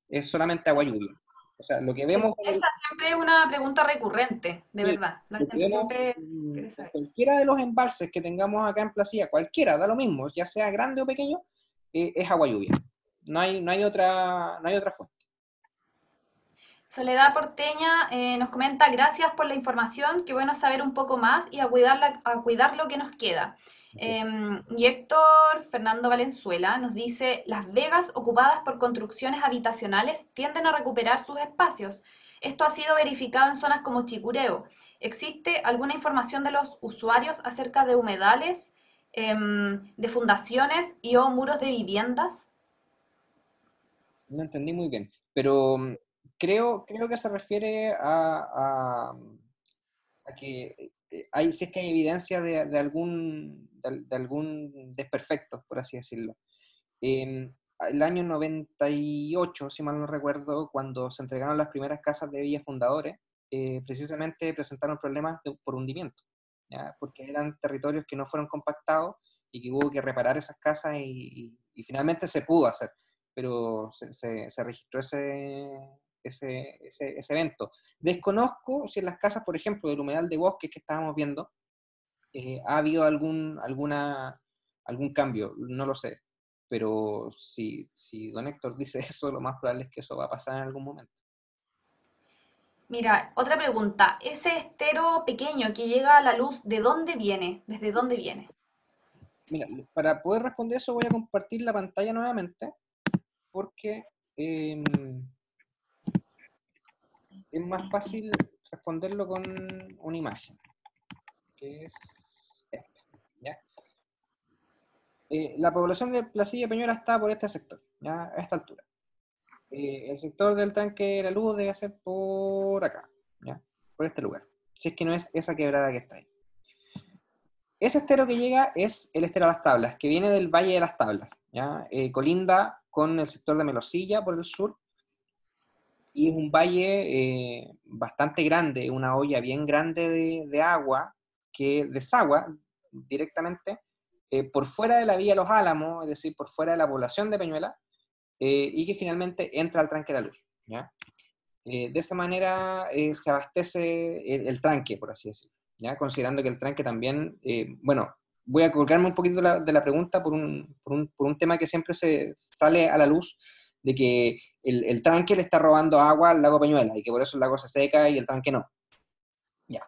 Es solamente agua lluvia. O sea, lo que vemos Esa siempre es una pregunta recurrente, de sí, verdad. La lo que gente vemos siempre quiere en saber. cualquiera de los embalses que tengamos acá en Placilla, cualquiera, da lo mismo, ya sea grande o pequeño, es agua lluvia. No hay otra fuente. Soledad Porteña nos comenta, gracias por la información, qué bueno saber un poco más y a cuidar lo que nos queda. Y Héctor Fernando Valenzuela nos dice, las vegas ocupadas por construcciones habitacionales tienden a recuperar sus espacios. Esto ha sido verificado en zonas como Chicureo. ¿Existe alguna información de los usuarios acerca de humedales, de fundaciones y o muros de viviendas? No entendí muy bien, pero creo que se refiere a que si es que hay evidencia de algún desperfecto, por así decirlo. El año 98, si mal no recuerdo, cuando se entregaron las primeras casas de Villa Fundadores, precisamente presentaron problemas por hundimiento, ¿ya? Porque eran territorios que no fueron compactados y que hubo que reparar esas casas y finalmente se pudo hacer, pero se registró ese evento. Desconozco si en las casas, por ejemplo, del humedal de bosques que estábamos viendo, ha habido algún cambio, no lo sé. Pero si don Héctor dice eso, lo más probable es que eso va a pasar en algún momento. Mira, otra pregunta. Ese estero pequeño que llega a la luz, ¿de dónde viene? ¿Desde dónde viene? Mira, para poder responder eso voy a compartir la pantalla nuevamente, porque eh, es más fácil responderlo con una imagen, que es esta, ¿ya? La población de Placilla Peñuela está por este sector, ¿ya? A esta altura. El sector del tanque de la luz debe ser por acá, ¿ya? Por este lugar. Si es que no es esa quebrada que está ahí. Ese estero que llega es el estero de las Tablas, que viene del Valle de las Tablas, ¿ya? Colinda con el sector de Melosilla por el sur, y es un valle bastante grande, una olla bien grande de agua que desagua directamente por fuera de la vía Los Álamos, es decir, por fuera de la población de Peñuela, y que finalmente entra al tranque de la luz, ¿ya? De esta manera se abastece el tranque, por así decirlo, ¿ya? Considerando que el tranque también, bueno, voy a colgarme un poquito de la pregunta por un tema que siempre se sale a la luz, de que el tranque le está robando agua al lago Peñuela y que por eso el lago se seca y el tranque no. Ya.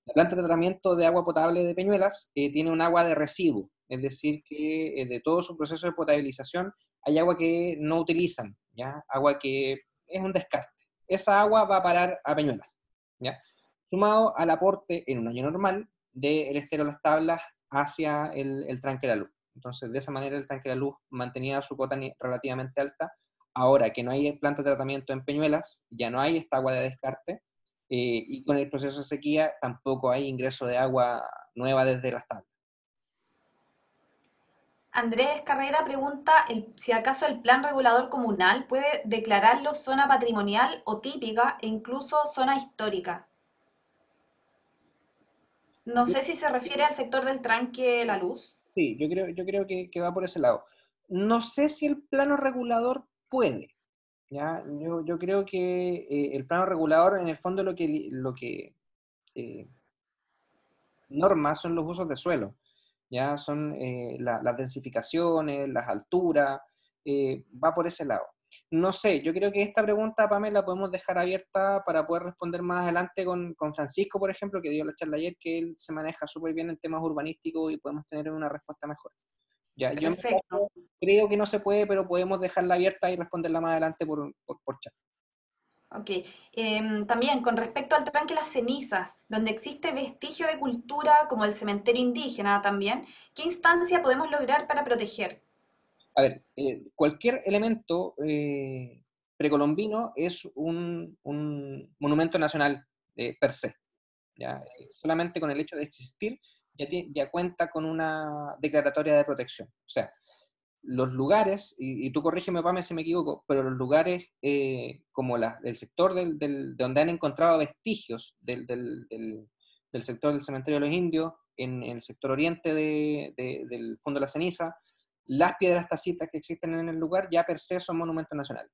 La planta de tratamiento de agua potable de Peñuelas tiene un agua de residuo, es decir, que de todo su proceso de potabilización hay agua que no utilizan, ¿ya? Agua que es un descarte. Esa agua va a parar a Peñuelas, ¿ya? Sumado al aporte en un año normal del estero de las tablas hacia el tranque de la luz. Entonces, de esa manera el tranque de la luz mantenía su cota relativamente alta. Ahora que no hay planta de tratamiento en Peñuelas, ya no hay esta agua de descarte, y con el proceso de sequía tampoco hay ingreso de agua nueva desde las tablas. Andrés Carrera pregunta si acaso el plan regulador comunal puede declararlo zona patrimonial o típica e incluso zona histórica. No Yo- sé si se refiere al sector del tranque La Luz. sí, yo creo que va por ese lado. No sé si el plano regulador puede, ¿ya? Yo creo que el plano regulador, en el fondo, lo que eh, normas son los usos de suelo, ¿ya? Son las densificaciones, las alturas, va por ese lado. No sé, yo creo que esta pregunta, Pamela, la podemos dejar abierta para poder responder más adelante con Francisco, por ejemplo, que dio la charla ayer, que él se maneja súper bien en temas urbanísticos y podemos tener una respuesta mejor. Ya, yo en mi Perfecto. caso creo que no se puede, pero podemos dejarla abierta y responderla más adelante por chat. Ok. También con respecto al tranque Las Cenizas, donde existe vestigio de cultura como el cementerio indígena también, ¿qué instancia podemos lograr para proteger? A ver, cualquier elemento precolombino es un monumento nacional per se. ¿Ya? Solamente con el hecho de existir ya cuenta con una declaratoria de protección. O sea, los lugares, y tú corrígeme, Pame, si me equivoco, pero los lugares como el sector de donde han encontrado vestigios del sector del cementerio de los indios, en el sector oriente del Fondo de la Ceniza, las piedras tacitas que existen en el lugar ya per se son monumentos nacionales.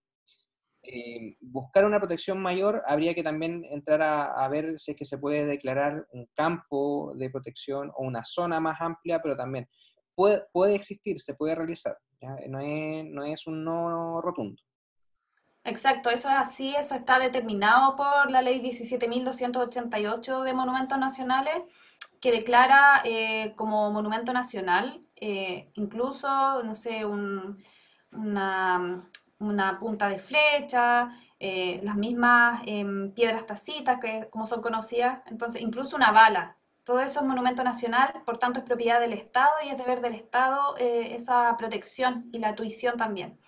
Buscar una protección mayor, habría que también entrar a ver si es que se puede declarar un campo de protección o una zona más amplia, pero también puede existir, se puede realizar, ¿ya? No es un no rotundo. Exacto, eso es así, eso está determinado por la ley 17.288 de Monumentos Nacionales, que declara como monumento nacional, incluso, no sé, una, una punta de flecha, las mismas piedras tacitas, que como son conocidas, entonces incluso una bala. Todo eso es monumento nacional, por tanto es propiedad del Estado y es deber del Estado esa protección y la tuición también.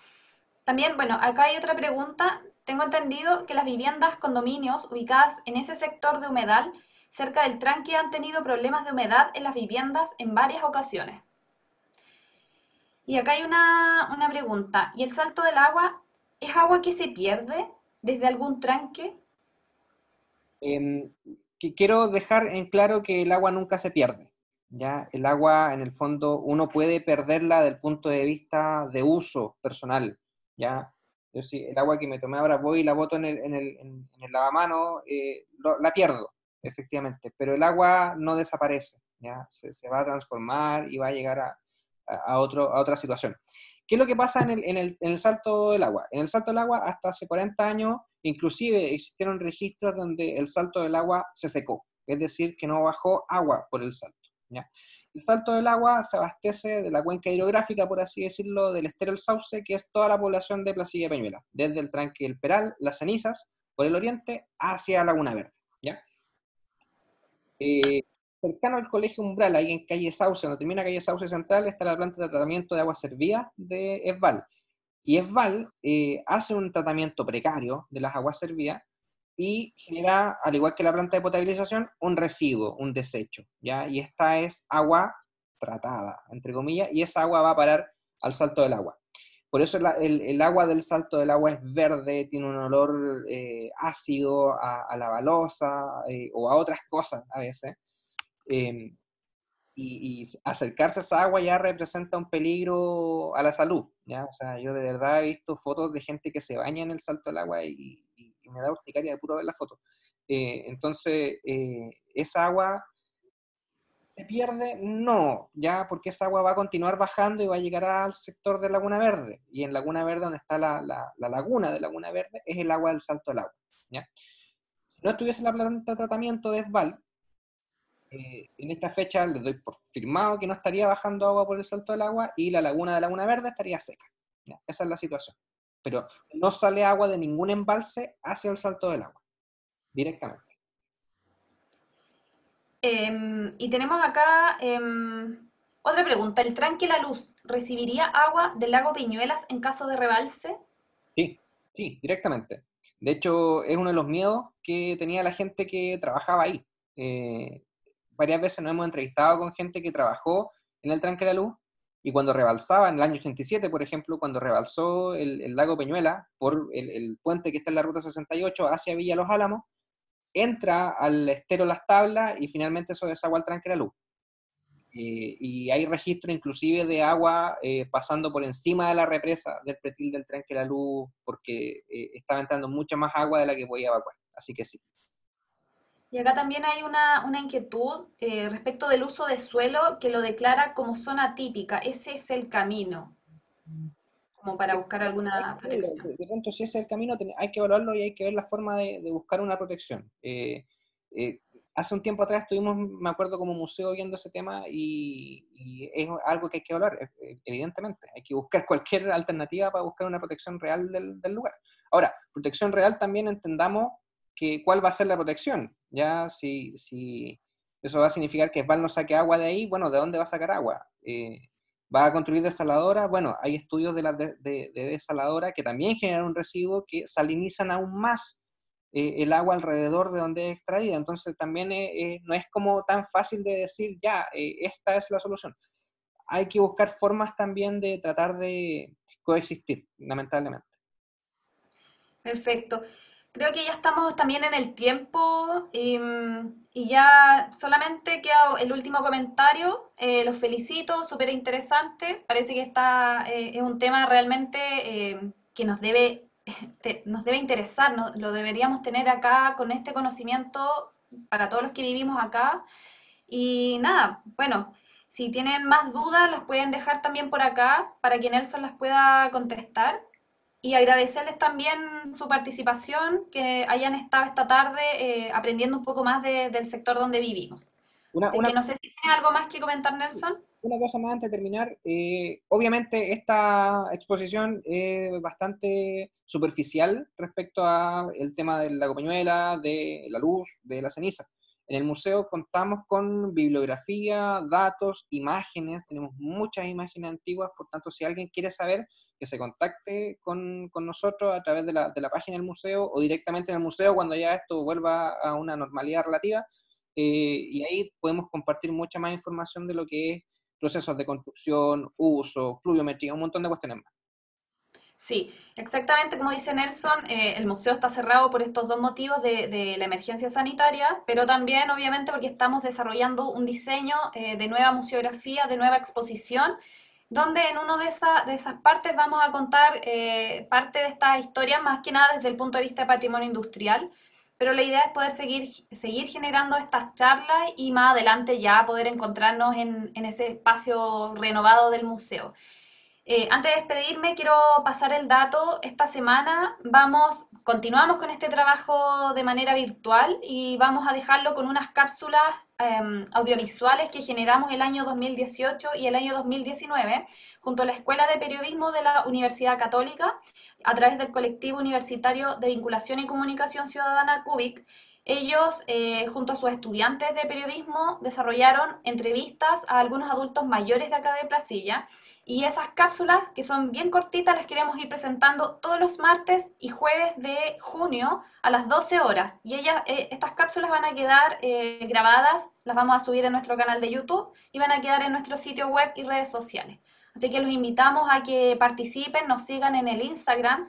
También, bueno, acá hay otra pregunta. Tengo entendido que las viviendas, condominios ubicadas en ese sector de humedal, cerca del tranque, han tenido problemas de humedad en las viviendas en varias ocasiones. Y acá hay una pregunta. ¿Y el salto del agua es agua que se pierde desde algún tranque? Eh, Quiero dejar en claro que el agua nunca se pierde, ¿ya? El agua, en el fondo, uno puede perderla desde el punto de vista de uso personal, ¿ya? Yo sí, el agua que me tomé ahora voy y la boto en el lavamano, la pierdo, efectivamente, pero el agua no desaparece, ¿ya? Se va a transformar y va a llegar a otra situación. ¿Qué es lo que pasa en el salto del agua? En el salto del agua, hasta hace 40 años, inclusive existieron registros donde el salto del agua se secó, es decir, que no bajó agua por el salto, ¿ya? El salto del agua se abastece de la cuenca hidrográfica, por así decirlo, del estero del Sauce, que es toda la población de Placilla y Peñuela, desde el tranque El Peral, Las Cenizas, por el oriente, hacia Laguna Verde, ¿ya? Eh, Cercano al Colegio Umbral, ahí en calle Sauce, donde termina calle Sauce Central, está la planta de tratamiento de agua servida de ESVAL. Y ESVAL hace un tratamiento precario de las aguas servidas y genera, al igual que la planta de potabilización, un residuo, un desecho, ¿ya? Y esta es agua tratada, entre comillas, y esa agua va a parar al salto del agua. Por eso el agua del salto del agua es verde, tiene un olor ácido a la balosa o a otras cosas a veces. Eh, y acercarse a esa agua ya representa un peligro a la salud, ¿ya? O sea, yo de verdad he visto fotos de gente que se baña en el salto del agua y me da urticaria de puro ver la foto. Entonces, ¿esa agua se pierde? No, ya, porque esa agua va a continuar bajando y va a llegar al sector de Laguna Verde. Y en Laguna Verde, donde está la laguna de Laguna Verde, es el agua del salto del agua, ¿ya? Si no estuviese la planta de tratamiento de ESVAL, en esta fecha les doy por firmado que no estaría bajando agua por el salto del agua y la laguna de Laguna Verde estaría seca. ¿Ya? Esa es la situación. Pero no sale agua de ningún embalse hacia el salto del agua, directamente. Y tenemos acá otra pregunta. ¿El tranque La Luz recibiría agua del lago Peñuelas en caso de rebalse? Sí, sí, directamente. De hecho, es uno de los miedos que tenía la gente que trabajaba ahí. Varias veces nos hemos entrevistado con gente que trabajó en el tranque de la luz y cuando rebalsaba, en el año 87, por ejemplo, cuando rebalsó el lago Peñuela por el puente que está en la Ruta 68 hacia Villa Los Álamos, entra al estero Las Tablas y finalmente eso desagua al Tranque La Luz. Y hay registro inclusive de agua pasando por encima de la represa del pretil del Tranque La Luz, porque estaba entrando mucha más agua de la que podía evacuar. Así que sí. Y acá también hay una inquietud respecto del uso de suelo que lo declara como zona típica. Ese es el camino, como para buscar Hay alguna que verlo, protección. de pronto si ese es el camino, hay que evaluarlo y hay que ver la forma de buscar una protección. Eh, Hace un tiempo atrás estuvimos, me acuerdo, como museo viendo ese tema y es algo que hay que evaluar, evidentemente. Hay que buscar cualquier alternativa para buscar una protección real del lugar. Ahora, protección real también entendamos que cuál va a ser la protección. Ya si eso va a significar que Val no saque agua de ahí, bueno, ¿de dónde va a sacar agua? ¿Va a construir desaladora? Bueno, hay estudios de la desaladora que también generan un residuo que salinizan aún más el agua alrededor de donde es extraída. Entonces también no es como tan fácil de decir, ya, esta es la solución. Hay que buscar formas también de tratar de coexistir, lamentablemente. Perfecto. Creo que ya estamos también en el tiempo y ya solamente queda el último comentario. Los felicito, súper interesante. Parece que es un tema realmente que nos debe interesar, lo deberíamos tener acá con este conocimiento para todos los que vivimos acá. Y nada, bueno, si tienen más dudas las pueden dejar también por acá para que Nelson las pueda contestar. Y agradecerles también su participación, que hayan estado esta tarde aprendiendo un poco más del sector donde vivimos. Una, Así una que no sé si tienes algo más que comentar, Nelson. Una cosa más antes de terminar, obviamente esta exposición es bastante superficial respecto a el tema del lago Peñuela, de la luz, de la ceniza. En el museo contamos con bibliografía, datos, imágenes, tenemos muchas imágenes antiguas, por tanto si alguien quiere saber, que se contacte con nosotros a través de la página del museo o directamente en el museo cuando ya esto vuelva a una normalidad relativa, y ahí podemos compartir mucha más información de lo que es procesos de construcción, uso, pluviometría, un montón de cuestiones más. Sí, exactamente como dice Nelson, el museo está cerrado por estos dos motivos de la emergencia sanitaria, pero también obviamente porque estamos desarrollando un diseño de nueva museografía, de nueva exposición, donde en una de esas partes vamos a contar parte de esta historia, más que nada desde el punto de vista de patrimonio industrial, pero la idea es poder seguir generando estas charlas y más adelante ya poder encontrarnos en ese espacio renovado del museo. Antes de despedirme, quiero pasar el dato. Esta semana continuamos con este trabajo de manera virtual y vamos a dejarlo con unas cápsulas audiovisuales que generamos el año 2018 y el año 2019 junto a la Escuela de Periodismo de la Universidad Católica a través del colectivo universitario de vinculación y comunicación ciudadana CUBIC. Ellos, junto a sus estudiantes de periodismo, desarrollaron entrevistas a algunos adultos mayores de acá de Placilla y esas cápsulas, que son bien cortitas, las queremos ir presentando todos los martes y jueves de junio a las 12 horas. Y estas cápsulas van a quedar grabadas, las vamos a subir en nuestro canal de YouTube y van a quedar en nuestro sitio web y redes sociales. Así que los invitamos a que participen, nos sigan en el Instagram,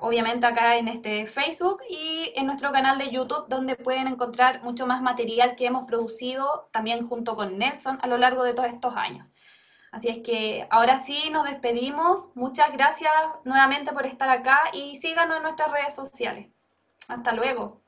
obviamente acá en este Facebook y en nuestro canal de YouTube, donde pueden encontrar mucho más material que hemos producido también junto con Nelson a lo largo de todos estos años. Así es que ahora sí nos despedimos. Muchas gracias nuevamente por estar acá y síganos en nuestras redes sociales. Hasta luego.